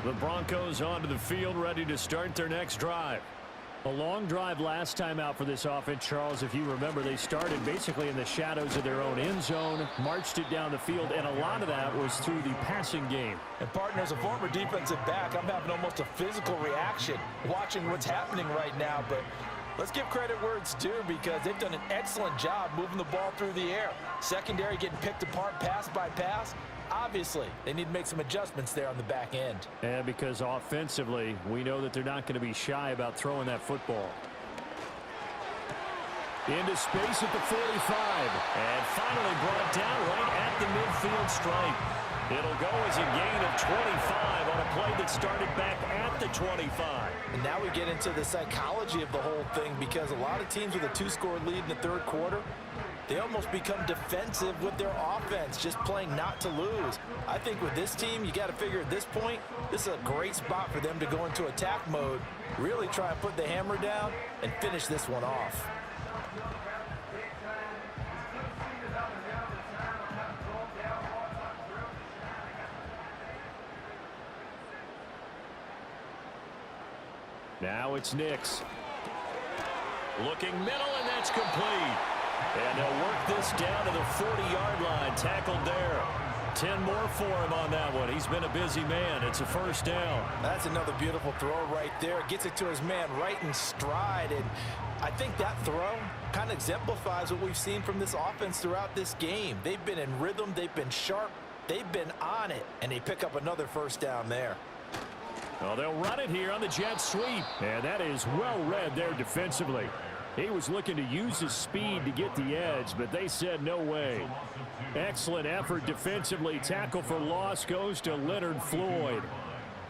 A: The Broncos onto the field, ready to start their next drive. A long drive last time out for this offense, Charles. If you remember, they started basically in the shadows of their own end zone, marched it down the field, and a lot of that was through the passing game.
C: And, partner, as a former defensive back, I'm having almost a physical reaction watching what's happening right now. But let's give credit where it's due, because they've done an excellent job moving the ball through the air. Secondary getting picked apart pass by pass. Obviously, they need to make some adjustments there on the back end.
A: And because offensively, we know that they're not going to be shy about throwing that football. Into space at the 45. And finally brought down right at the midfield stripe. It'll go as a gain of 25 on a play that started back at the 25.
C: And now we get into the psychology of the whole thing, because a lot of teams with a 2-score lead in the third quarter, they almost become defensive with their offense, just playing not to lose. I think with this team, you got to figure at this point, this is a great spot for them to go into attack mode, really try and put the hammer down and finish this one off.
A: Now it's Nix. Looking middle, and that's complete. And they'll work this down to the 40-yard line. Tackled there. 10 more for him on that one. He's been a busy man. It's a first down.
C: That's another beautiful throw right there. Gets it to his man right in stride. And I think that throw kind of exemplifies what we've seen from this offense throughout this game. They've been in rhythm. They've been sharp. They've been on it. And they pick up another first down there.
A: Well, they'll run it here on the jet sweep. And that is well read there defensively. He was looking to use his speed to get the edge, but they said no way. Excellent effort defensively. Tackle for loss goes to Leonard Floyd.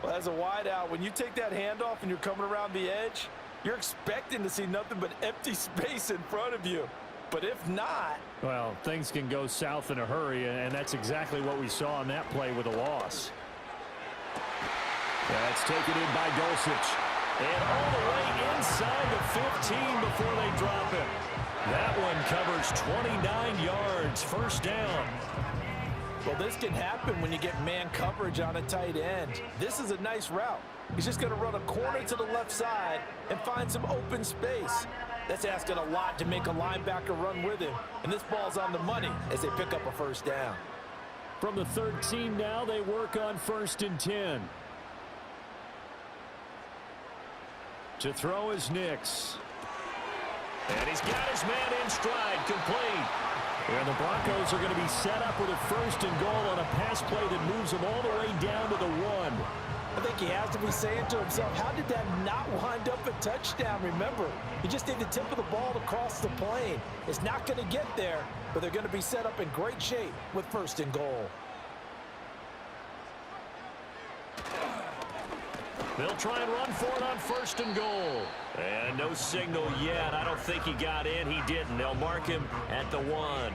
C: Well, as a wideout, when you take that handoff and you're coming around the edge, you're expecting to see nothing but empty space in front of you. But if not...
A: well, things can go south in a hurry, and that's exactly what we saw on that play with a loss. That's taken in by Dulcich. And all the way inside the 15 before they drop it. That one covers 29 yards. First down.
C: Well, this can happen when you get man coverage on a tight end. This is a nice route. He's just going to run a corner to the left side and find some open space. That's asking a lot to make a linebacker run with him. And this ball's on the money as they pick up a first down.
A: From the 13 now, they work on 1st and 10. To throw is Nix. And he's got his man in stride, complete. And the Broncos are going to be set up with a 1st and goal on a pass play that moves them all the way down to the 1.
C: I think he has to be saying to himself, how did that not wind up a touchdown? Remember, you just need the tip of the ball to cross the plane. It's not going to get there, but they're going to be set up in great shape with 1st and goal.
A: They'll try and run for it on 1st and goal. And no signal yet. I don't think he got in. He didn't. They'll mark him at the 1.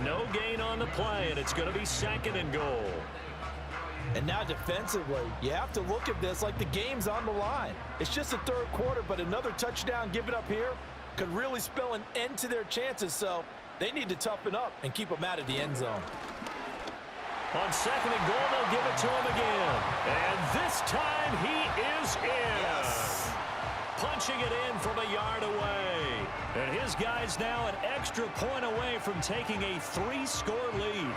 A: No gain on the play, and it's going to be 2nd and goal.
C: And now defensively, you have to look at this like the game's on the line. It's just the third quarter, but another touchdown given up here could really spell an end to their chances. So they need to toughen up and keep them out of the end zone.
A: On 2nd and goal, they'll give it to him again. And this time he is in.
C: Yes.
A: Punching it in from a yard away. And his guy's now an extra point away from taking a 3-score lead.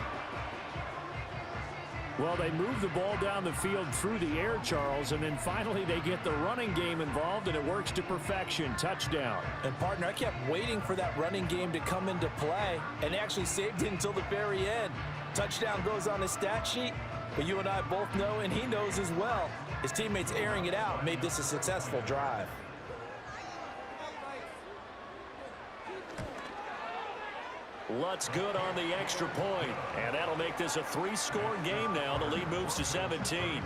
A: Well, they move the ball down the field through the air, Charles, and then finally they get the running game involved, and it works to perfection. Touchdown.
C: And, partner, I kept waiting for that running game to come into play, and actually saved it until the very end. Touchdown goes on his stat sheet, but you and I both know, and he knows as well, his teammates airing it out made this a successful drive.
A: Lutz good on the extra point, and that'll make this a 3-score game now. The lead moves to 17.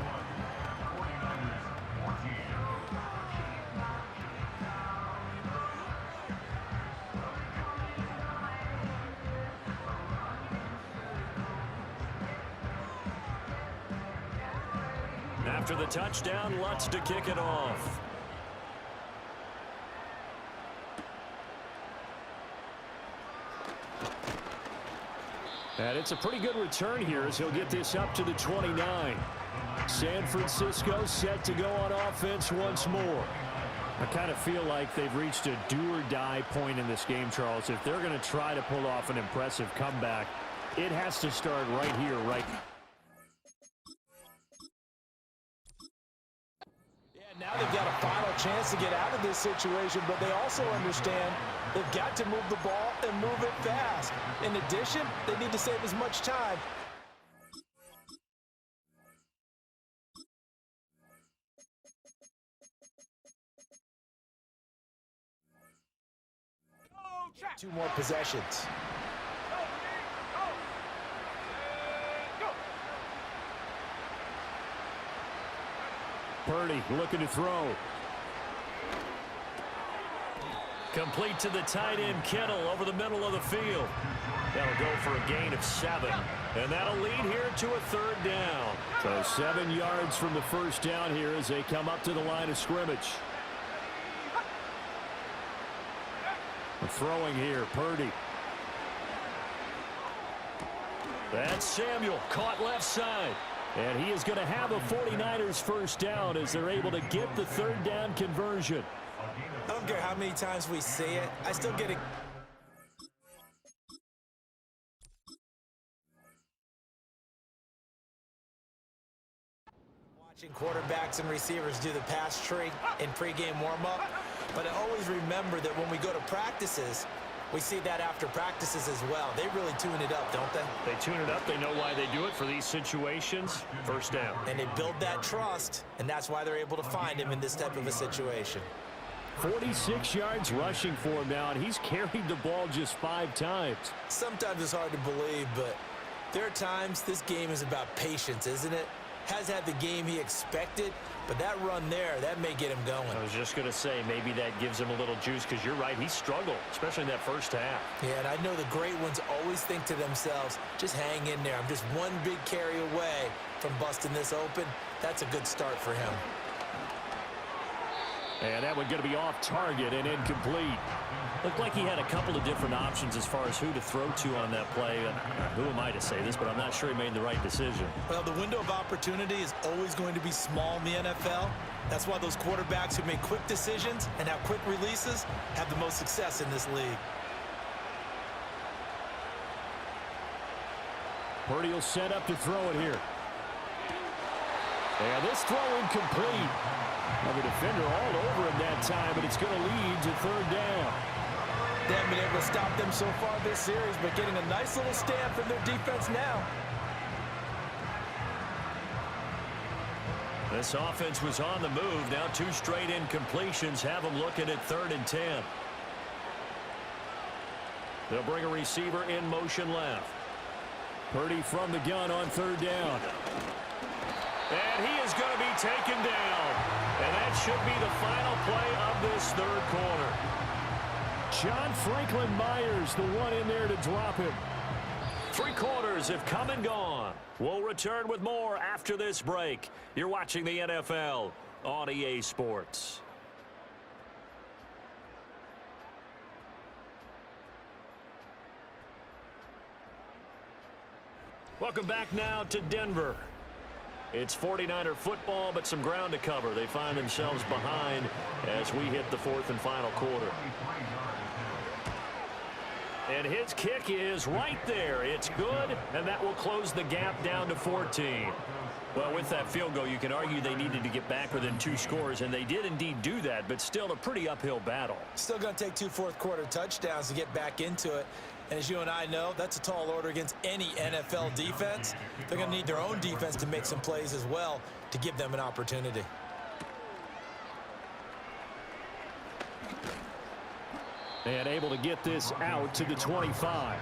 A: After the touchdown, Lutz to kick it off. And it's a pretty good return here as he'll get this up to the 29. San Francisco set to go on offense once more.
D: I kind of feel like they've reached a do-or-die point in this game, Charles. If they're going to try to pull off an impressive comeback, it has to start right here, right now.
C: Now they've got a final chance to get out of this situation, but they also understand they've got to move the ball and move it fast. In addition, they need to save as much time. Two more possessions.
D: Purdy looking to throw.
A: Complete to the tight end, Kittle, over the middle of the field. That'll go for a gain of 7. And that'll lead here to a 3rd down.
D: So 7 yards from the first down here as they come up to the line of scrimmage. Throwing here, Purdy.
A: That's Samuel, caught left side.
D: And he is going to have a 49ers first down as they're able to get the 3rd down conversion.
C: I don't care how many times we say it, I still get it. Watching quarterbacks and receivers do the pass tree in pregame warm-up, but I always remember that when we go to practices, we see that after practices as well. They really tune it up, don't they?
D: They tune it up. They know why they do it for these situations. First down.
C: And they build that trust, and that's why they're able to find him in this type of a situation.
D: 46 yards rushing for him now, and he's carried the ball just 5 times.
C: Sometimes it's hard to believe, but there are times this game is about patience, isn't it? Has had the game he expected, but that run there, that may get him going.
D: I was just going to say, maybe that gives him a little juice, because you're right, he struggled, especially in that first half.
C: Yeah, and I know the great ones always think to themselves, just hang in there. I'm just one big carry away from busting this open. That's a good start for him.
D: And that one going to be off target and incomplete.
A: Looked like he had a couple of different options as far as who to throw to on that play. Who am I to say this, but I'm not sure he made the right decision.
C: Well, the window of opportunity is always going to be small in the NFL. That's why those quarterbacks who make quick decisions and have quick releases have the most success in this league.
D: Purdy will set up to throw it here. And this throw incomplete. Well, the defender all over him that time, but it's going to lead to 3rd down.
C: They haven't been able to stop them so far this series, but getting a nice little stand from their defense now.
A: This offense was on the move. Now 2 straight incompletions have them looking at 3rd and 10. They'll bring a receiver in motion left.
D: Purdy from the gun on 3rd down.
A: And he is going to be taken down. And that should be the final play of this 3rd quarter.
D: John Franklin Myers, the one in there to drop him.
A: 3 quarters have come and gone. We'll return with more after this break. You're watching the NFL on EA Sports. Welcome back now to Denver. It's 49er football, but some ground to cover. They find themselves behind as we hit the 4th and final quarter. And his kick is right there. It's good, and that will close the gap down to 14. Well, with that field goal, you can argue they needed to get back within 2 scores, and they did indeed do that, but still a pretty uphill battle.
C: Still going to take 2 fourth-quarter touchdowns to get back into it. And as you and I know, that's a tall order against any NFL defense. They're going to need their own defense to make some plays as well to give them an opportunity.
D: And able to get this out to the 25.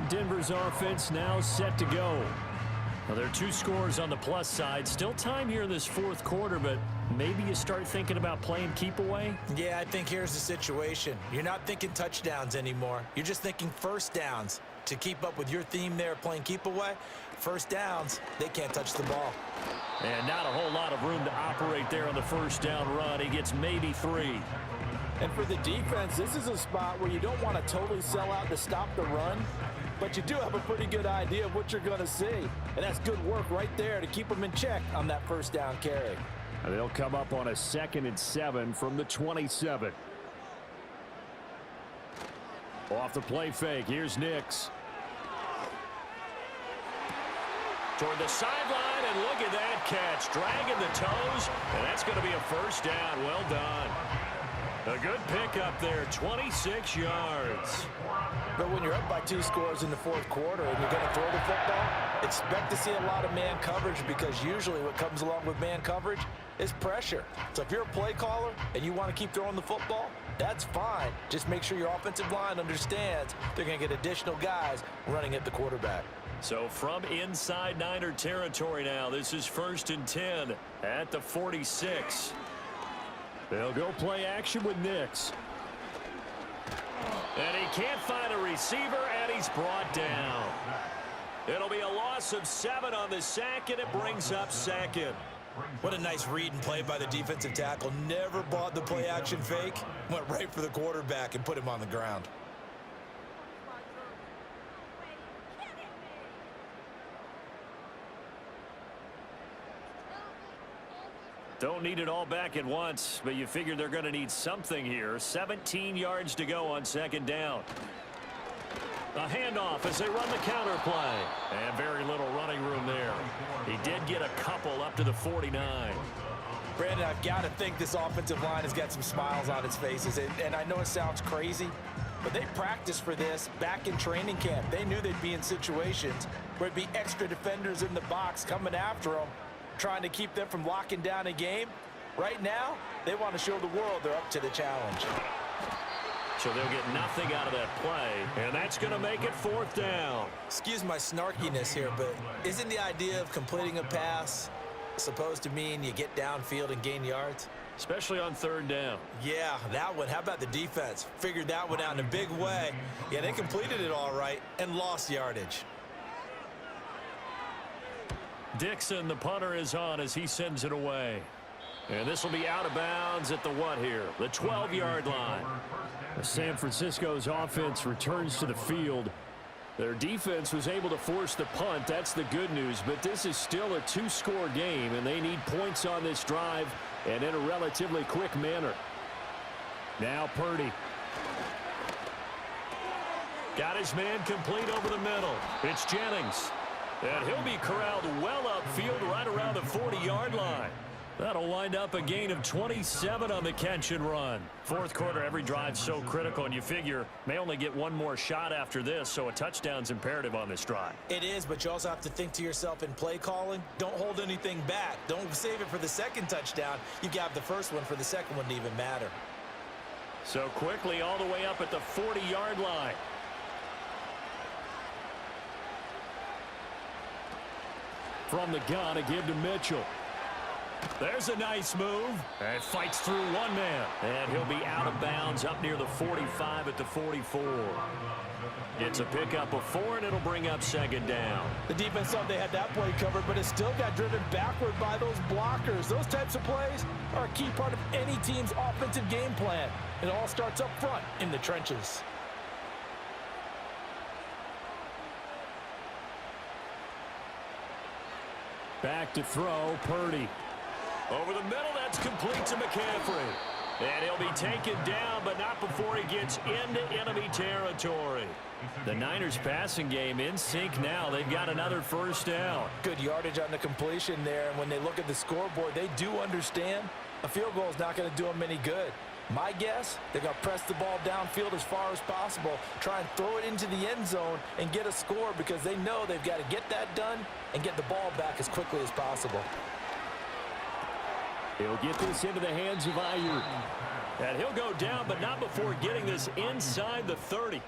D: Denver's offense now set to go. Well, there are 2 scores on the plus side. Still time here in this 4th quarter, but maybe you start thinking about playing keep away?
C: Yeah, I think here's the situation. You're not thinking touchdowns anymore. You're just thinking first downs. To keep up with your theme there, playing keep away, first downs, they can't touch the ball.
A: And not a whole lot of room to operate there on the first down run. He gets maybe 3.
B: And for the defense, this is a spot where you don't want to totally sell out to stop the run, but you do have a pretty good idea of what you're going to see. And that's good work right there to keep them in check on that first down carry.
D: And they'll come up on a 2nd and 7 from the 27. Off the play fake, here's Nix. Toward the sideline, and look at that catch. Dragging the toes, and that's going to be a first down. Well done. A good pickup there, 26 yards.
B: But when you're up by 2 scores in the fourth quarter and you're going to throw the football, expect to see a lot of man coverage, because usually what comes along with man coverage is pressure. So if you're a play caller and you want to keep throwing the football, that's fine. Just make sure your offensive line understands they're going to get additional guys running at the quarterback.
D: So from inside Niner territory now, this is 1st and 10 at the 46. They'll go play action with Nix. And he can't find a receiver, and he's brought down. It'll be a loss of 7 on the sack, and it brings up 2nd.
C: What a nice read and play by the defensive tackle. Never bought the play action fake. Went right for the quarterback and put him on the ground.
D: Don't need it all back at once, but you figure they're going to need something here. 17 yards to go on 2nd down. A handoff as they run the counter play. And very little running room there. He did get a couple up to the 49.
B: Brandon, I've got to think this offensive line has got some smiles on its faces. And I know it sounds crazy, but they practiced for this back in training camp. They knew they'd be in situations where there'd be extra defenders in the box coming after them, trying to keep them from locking down a game. Right now, they want to show the world they're up to the challenge.
D: So they'll get nothing out of that play, and that's going to make it 4th down.
C: Excuse my snarkiness here, but isn't the idea of completing a pass supposed to mean you get downfield and gain yards?
D: Especially on 3rd down.
C: Yeah, that one. How about the defense? Figured that one out in a big way. Yeah, they completed it all right and lost yardage.
D: Dixon, the punter, is on as he sends it away. And this will be out of bounds at the what here? The 12-yard line. San Francisco's offense returns to the field. Their defense was able to force the punt. That's the good news. But this is still a 2-score game, and they need points on this drive and in a relatively quick manner. Now Purdy. Got his man complete over the middle. It's Jennings. And he'll be corralled well upfield right around the 40-yard line. That'll wind up a gain of 27 on the catch and run. Fourth quarter, every drive's so critical, and you figure may only get one more shot after this, so a touchdown's imperative on this drive.
C: It is, but you also have to think to yourself in play calling, don't hold anything back. Don't save it for the second touchdown. You got the first one for the second one to even matter.
D: So quickly all the way up at the 40-yard line. From the gun, a give to Mitchell. There's a nice move. And fights through one man. And he'll be out of bounds up near the 45 at the 44. It's a pickup of 4, and it'll bring up 2nd down.
B: The defense thought they had that play covered, but it still got driven backward by those blockers. Those types of plays are a key part of any team's offensive game plan. It all starts up front in the trenches.
D: Back to throw, Purdy. Over the middle, that's complete to McCaffrey. And he'll be taken down, but not before he gets into enemy territory. The Niners passing game in sync now. They've got another first down.
B: Good yardage on the completion there, and when they look at the scoreboard, they do understand a field goal is not going to do them any good. My guess, they're going to press the ball downfield as far as possible, try and throw it into the end zone and get a score, because they know they've got to get that done and get the ball back as quickly as possible.
D: He'll get this into the hands of Ayuk. And he'll go down, but not before getting this inside the 30.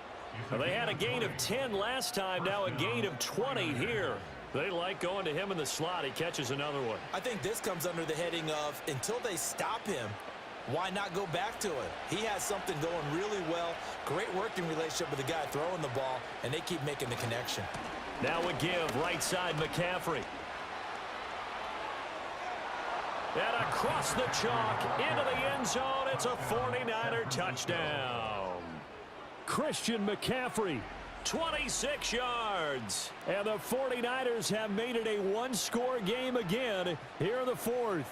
D: Well, they had a gain of 10 last time, now a gain of 20 here. They like going to him in the slot. He catches another one.
C: I think this comes under the heading of, until they stop him, why not go back to it? He has something going really well. Great working relationship with the guy throwing the ball, and they keep making the connection.
D: Now a give, right side McCaffrey. And across the chalk into the end zone, it's a 49er touchdown. Christian McCaffrey, 26 yards. And the 49ers have made it a one-score game again here in the fourth.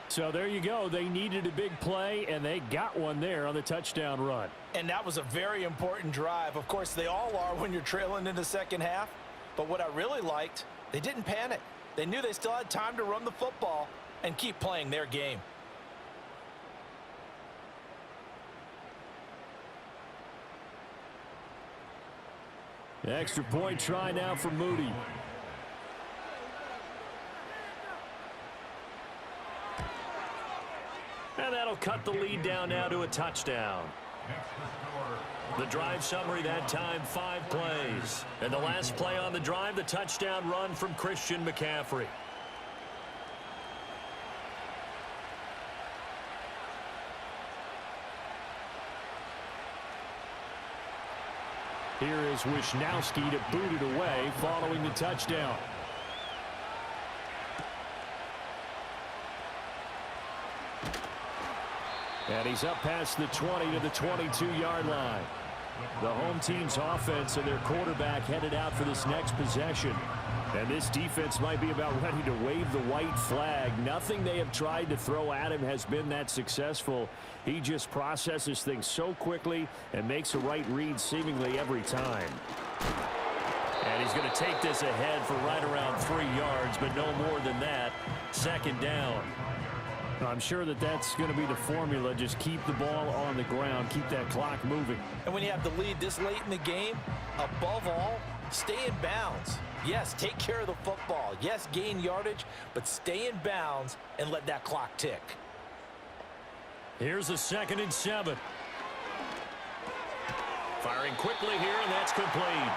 D: So there you go. They needed a big play, and they got one there on the touchdown run.
C: And that was a very important drive. Of course, they all are when you're trailing in the second half. But what I really liked, they didn't panic. They knew they still had time to run the football and keep playing their game.
D: Extra point try now for Moody. And that'll cut the lead down now to a touchdown. The drive summary that time, 5 plays. And the last play on the drive, the touchdown run from Christian McCaffrey. Here is Wisnowski to boot it away following the touchdown. And he's up past the 20 to the 22-yard line. The home team's offense and their quarterback headed out for this next possession. And this defense might be about ready to wave the white flag. Nothing they have tried to throw at him has been that successful. He just processes things so quickly and makes a right read seemingly every time. And he's going to take this ahead for right around 3 yards, but no more than that. Second down. I'm sure that that's going to be the formula. Just keep the ball on the ground. Keep that clock moving.
C: And when you have the lead this late in the game, above all, stay in bounds. Yes, take care of the football. Yes, gain yardage, but stay in bounds and let that clock tick.
D: Here's a 2nd and 7. Firing quickly here, and that's complete.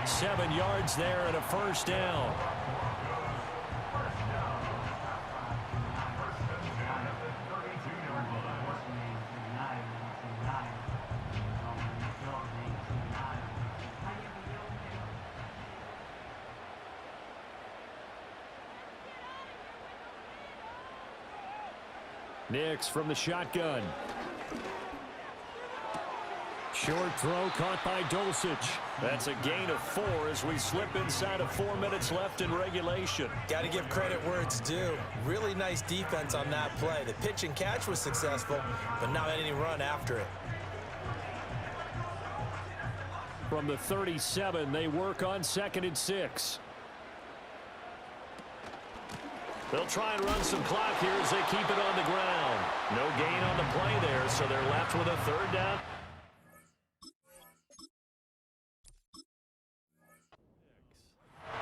D: 7 yards there and a first down. Nix from the shotgun. Short throw caught by Dulcich. That's a gain of 4 as we slip inside of 4 minutes left in regulation.
C: Got to give credit where it's due. Really nice defense on that play. The pitch and catch was successful, but not any run after it.
D: From the 37, they work on 2nd and 6. They'll try and run some clock here as they keep it on the ground. No gain on the play there, so they're left with a 3rd down.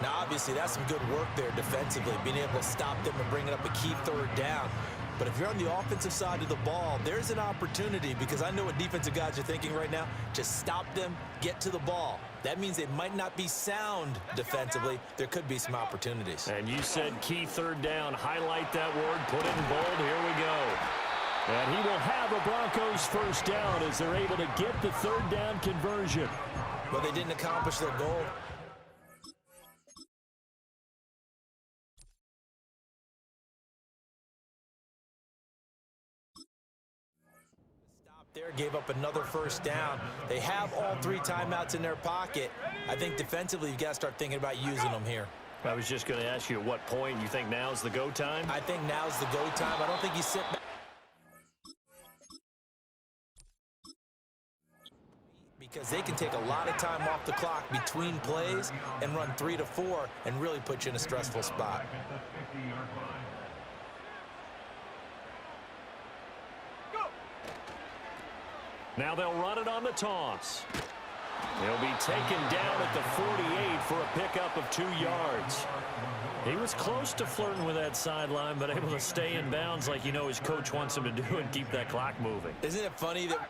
C: Now, obviously, that's some good work there defensively, being able to stop them and bringing up a key 3rd down. But if you're on the offensive side of the ball, there's an opportunity, because I know what defensive guys are thinking right now. Just stop them, get to the ball. That means they might not be sound defensively. There could be some opportunities.
D: And you said key 3rd down. Highlight that word. Put it in bold. Here we go. And he will have a Broncos first down as they're able to get the 3rd down conversion.
C: But they didn't accomplish their goal. There, gave up another first down. They have all 3 timeouts in their pocket. I think defensively you've got to start thinking about using them here.
D: I was just going to ask you at what point you think now's the go time?
C: I think now's the go time. I don't think you sit back. Because they can take a lot of time off the clock between plays and run 3 to 4 and really put you in a stressful spot.
D: Now they'll run it on the toss. He'll be taken down at the 48 for a pickup of 2 yards. He was close to flirting with that sideline, but able to stay in bounds like you know his coach wants him to do and keep that clock moving.
C: Isn't it funny that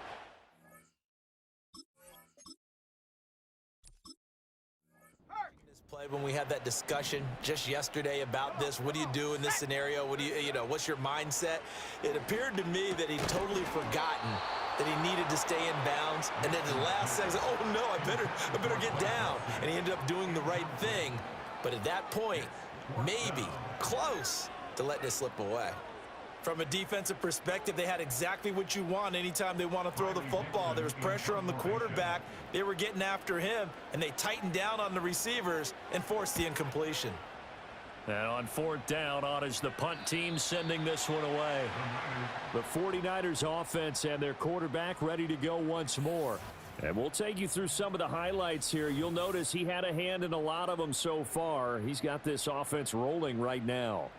C: this play when we had that discussion just yesterday about this? What do you do in this scenario? What do you know, what's your mindset? It appeared to me that he'd totally forgotten that he needed to stay in bounds, and then the last second, oh no, I better get down. And he ended up doing the right thing. But at that point, maybe, close, to let this slip away. From a defensive perspective, they had exactly what you want anytime they want to throw the football. There was pressure on the quarterback. They were getting after him, and they tightened down on the receivers and forced the incompletion.
D: And on fourth down, on is the punt team sending this one away. The 49ers offense and their quarterback ready to go once more. And we'll take you through some of the highlights here. You'll notice he had a hand in a lot of them so far. He's got this offense rolling right now.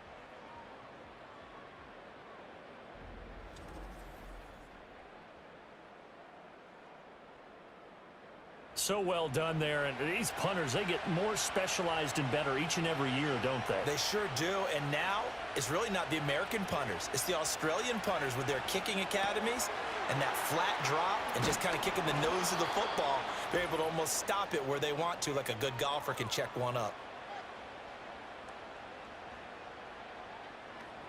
D: So well done there, and these punters, they get more specialized and better each and every year, don't they?
C: They sure do, and now it's really not the American punters. It's the Australian punters with their kicking academies and that flat drop and just kind of kicking the nose of the football. They're able to almost stop it where they want to, like a good golfer can check one up.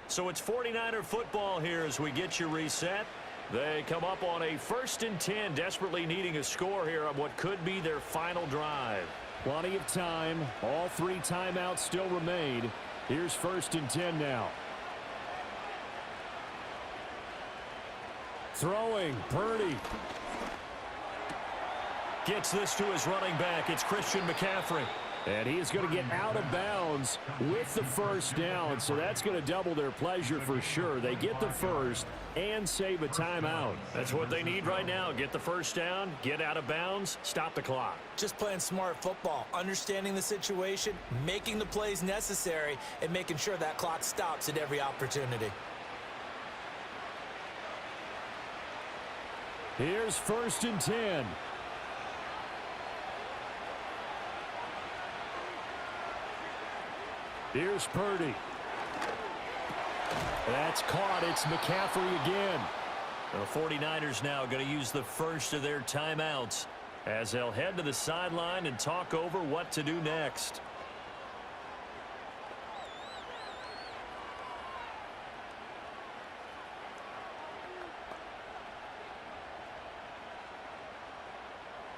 D: So it's 49er football here as we get you reset. They come up on a 1st and 10, desperately needing a score here on what could be their final drive. Plenty of time. All 3 timeouts still remain. Here's 1st and 10 now. Throwing, Purdy. Gets this to his running back. It's Christian McCaffrey. And he is going to get out of bounds with the first down, so that's going to double their pleasure for sure. They get the first and save a timeout. That's what they need right now. Get the first down, get out of bounds, stop the clock.
C: Just playing smart football, understanding the situation, making the plays necessary, and making sure that clock stops at every opportunity.
D: Here's 1st and 10. Here's Purdy. That's caught. It's McCaffrey again. The 49ers now going to use the first of their timeouts as they'll head to the sideline and talk over what to do next.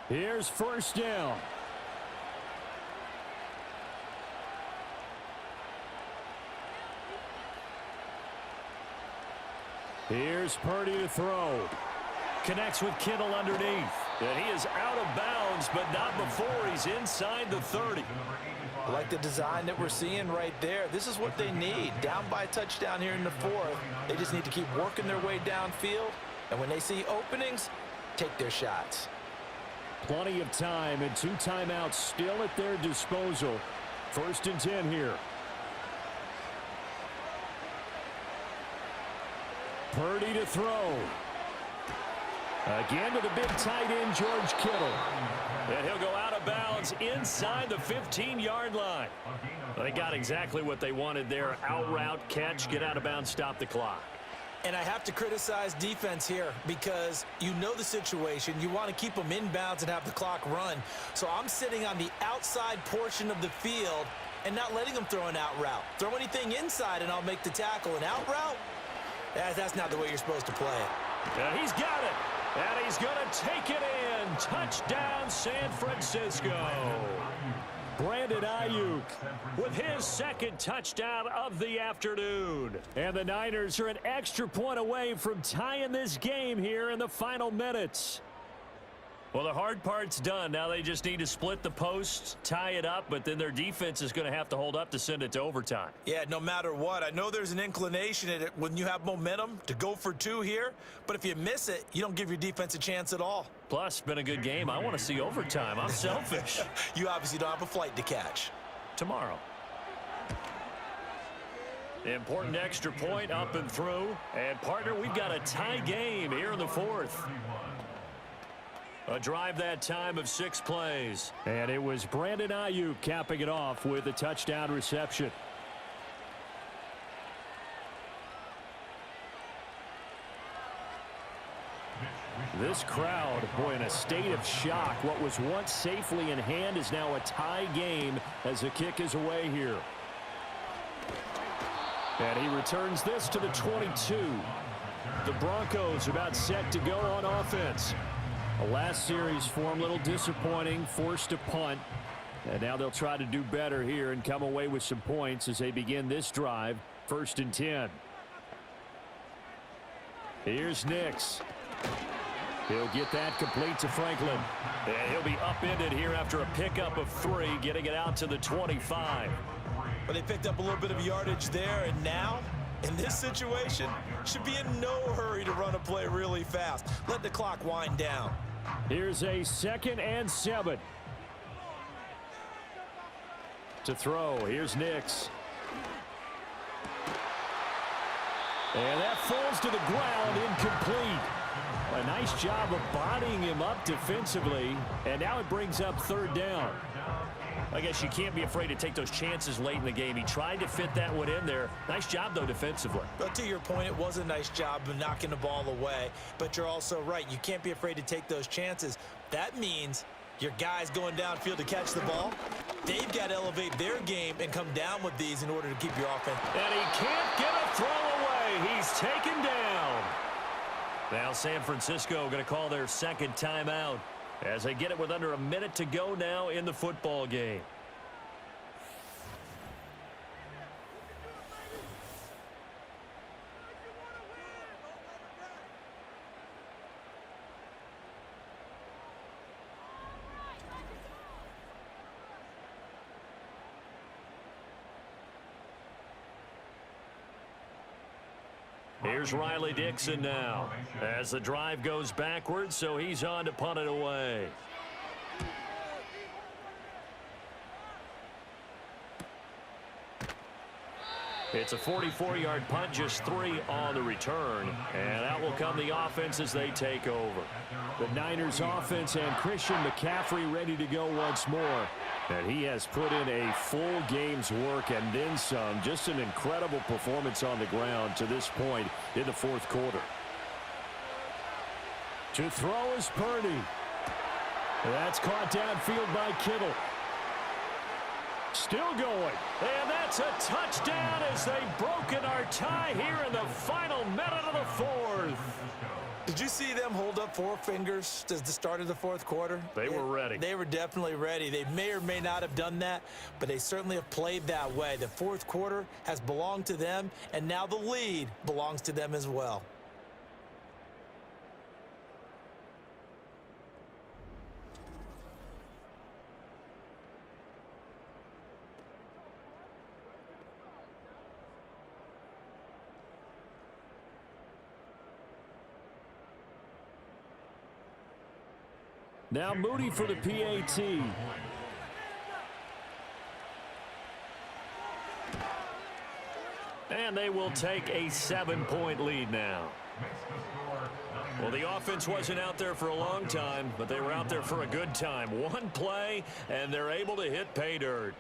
D: Here's 1st down. Here's Purdy to throw. Connects with Kittle underneath. And he is out of bounds, but not before he's inside the 30.
C: I like the design that we're seeing right there. This is what they need. Down by a touchdown here in the 4th. They just need to keep working their way downfield. And when they see openings, take their shots.
D: Plenty of time and 2 timeouts still at their disposal. 1st and 10 here. Purdy to throw. Again to the big tight end, George Kittle. And he'll go out of bounds inside the 15-yard line. They got exactly what they wanted there. Out route, catch, get out of bounds, stop the clock.
C: And I have to criticize defense here because you know the situation. You want to keep them in bounds and have the clock run. So I'm sitting on the outside portion of the field and not letting them throw an out route. Throw anything inside and I'll make the tackle. An out route? That's not the way you're supposed to play it.
D: And he's got it. And he's going to take it in. Touchdown, San Francisco. Brandon Ayuk with his 2nd touchdown of the afternoon. And the Niners are an extra point away from tying this game here in the final minutes. Well, the hard part's done. Now they just need to split the posts, tie it up, but then their defense is going to have to hold up to send it to overtime.
C: Yeah, no matter what. I know there's an inclination in it when you have momentum to go for 2 here, but if you miss it, you don't give your defense a chance at all.
D: Plus, been a good game. I want to see overtime. I'm selfish.
C: You obviously don't have a flight to catch.
D: Tomorrow. Important extra point up and through. And, partner, we've got a tie game here in the 4th. A drive that time of 6 plays. And it was Brandon Ayuk capping it off with a touchdown reception. This crowd, boy, in a state of shock. What was once safely in hand is now a tie game as the kick is away here. And he returns this to the 22. The Broncos about set to go on offense. The last series for him, a little disappointing, forced a punt. And now they'll try to do better here and come away with some points as they begin this drive First and 10. Here's Nix. He'll get that complete to Franklin. And he'll be upended here after a pickup of 3, getting it out to the 25.
C: But they picked up a little bit of yardage there, and now, in this situation, should be in no hurry to run a play really fast. Let the clock wind down.
D: Here's a 2nd and 7. To throw, here's Nix. And that falls to the ground, incomplete. A nice job of bodying him up defensively, and now it brings up 3rd down. I guess you can't be afraid to take those chances late in the game. He tried to fit that one in there. Nice job, though, defensively.
C: But to your point, it was a nice job of knocking the ball away. But you're also right. You can't be afraid to take those chances. That means your guys going downfield to catch the ball, they've got to elevate their game and come down with these in order to keep your offense.
D: And he can't get a throw away. He's taken down. Now San Francisco going to call their 2nd timeout as they get it with under a minute to go now in the football game. Here's Riley Dixon now as the drive goes backwards, so he's on to punt it away. It's a 44-yard punt, just 3 on the return, and out will come the offense as they take over. The Niners offense and Christian McCaffrey ready to go once more. And he has put in a full game's work and then some. Just an incredible performance on the ground to this point in the 4th quarter. To throw is Purdy. That's caught downfield by Kittle. Still going. And that's a touchdown as they've broken our tie here in the final minute of the 4th.
C: Did you see them hold up 4 fingers at the start of the 4th quarter?
D: They were ready.
C: They were definitely ready. They may or may not have done that, but they certainly have played that way. The 4th quarter has belonged to them, and now the lead belongs to them as well.
D: Now Moody for the PAT. And they will take a 7-point lead now. Well, the offense wasn't out there for a long time, but they were out there for a good time. One play, and they're able to hit pay dirt.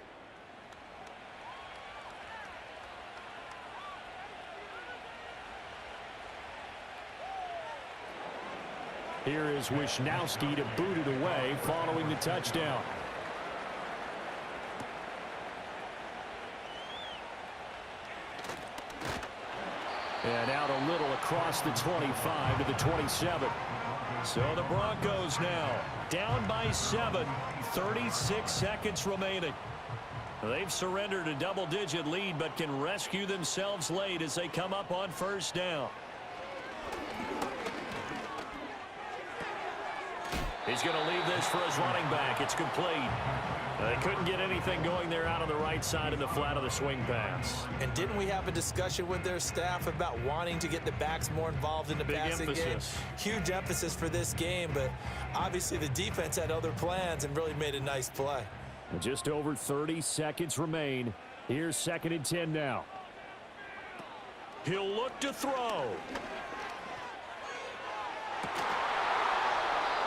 D: Here is Wisnowski to boot it away following the touchdown. And out a little across the 25 to the 27. So the Broncos now down by 7, 36 seconds remaining. They've surrendered a double-digit lead but can rescue themselves late as they come up on 1st down. He's going to leave this for his running back. It's complete. They couldn't get anything going there out on the right side of the flat of the swing pass.
C: And didn't we have a discussion with their staff about wanting to get the backs more involved in the passing game? Huge emphasis for this game, but obviously the defense had other plans and really made a nice play.
D: Just over 30 seconds remain. Here's 2nd and 10 now. He'll look to throw.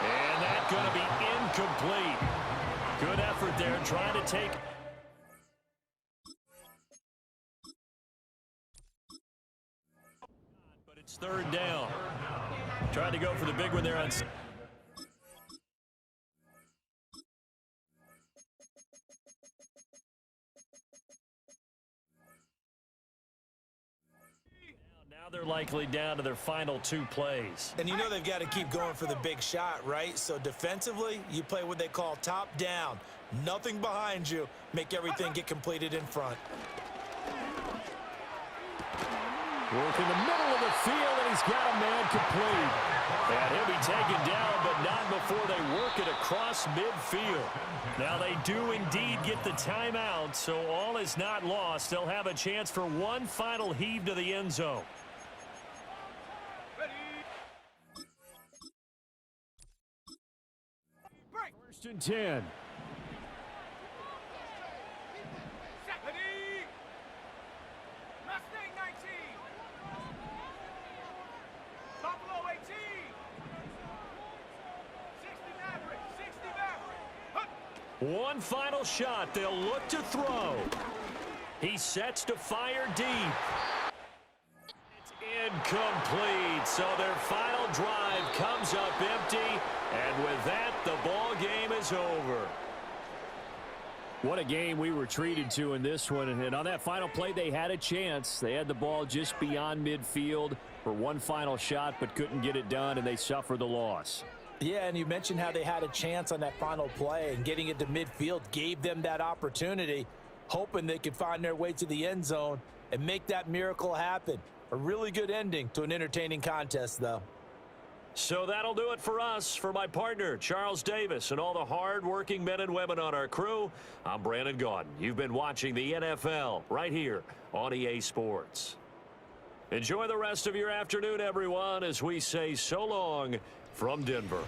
D: And that's going to be incomplete. Good effort there trying to take. But it's 3rd down. Trying to go for the big one there on. They're likely down to their final 2 plays.
C: And you know they've got to keep going for the big shot, right? So defensively, you play what they call top down. Nothing behind you. Make everything get completed in front.
D: Working the middle of the field, and he's got a man complete. And he'll be taken down, but not before they work it across midfield. Now they do indeed get the timeout, so all is not lost. They'll have a chance for one final heave to the end zone. First and 10. One final shot. They'll look to throw. He sets to fire deep. It's incomplete. So their final drive comes up empty. And with that, the ball game is over. What a game we were treated to in this one. And on that final play, they had a chance. They had the ball just beyond midfield for one final shot, but couldn't get it done, and they suffered the loss.
B: Yeah, and you mentioned how they had a chance on that final play, and getting it to midfield gave them that opportunity, hoping they could find their way to the end zone and make that miracle happen. A really good ending to an entertaining contest, though.
D: So that'll do it for us. For my partner, Charles Davis, and all the hard-working men and women on our crew, I'm Brandon Gaudin. You've been watching the NFL right here on EA Sports. Enjoy the rest of your afternoon, everyone, as we say so long from Denver.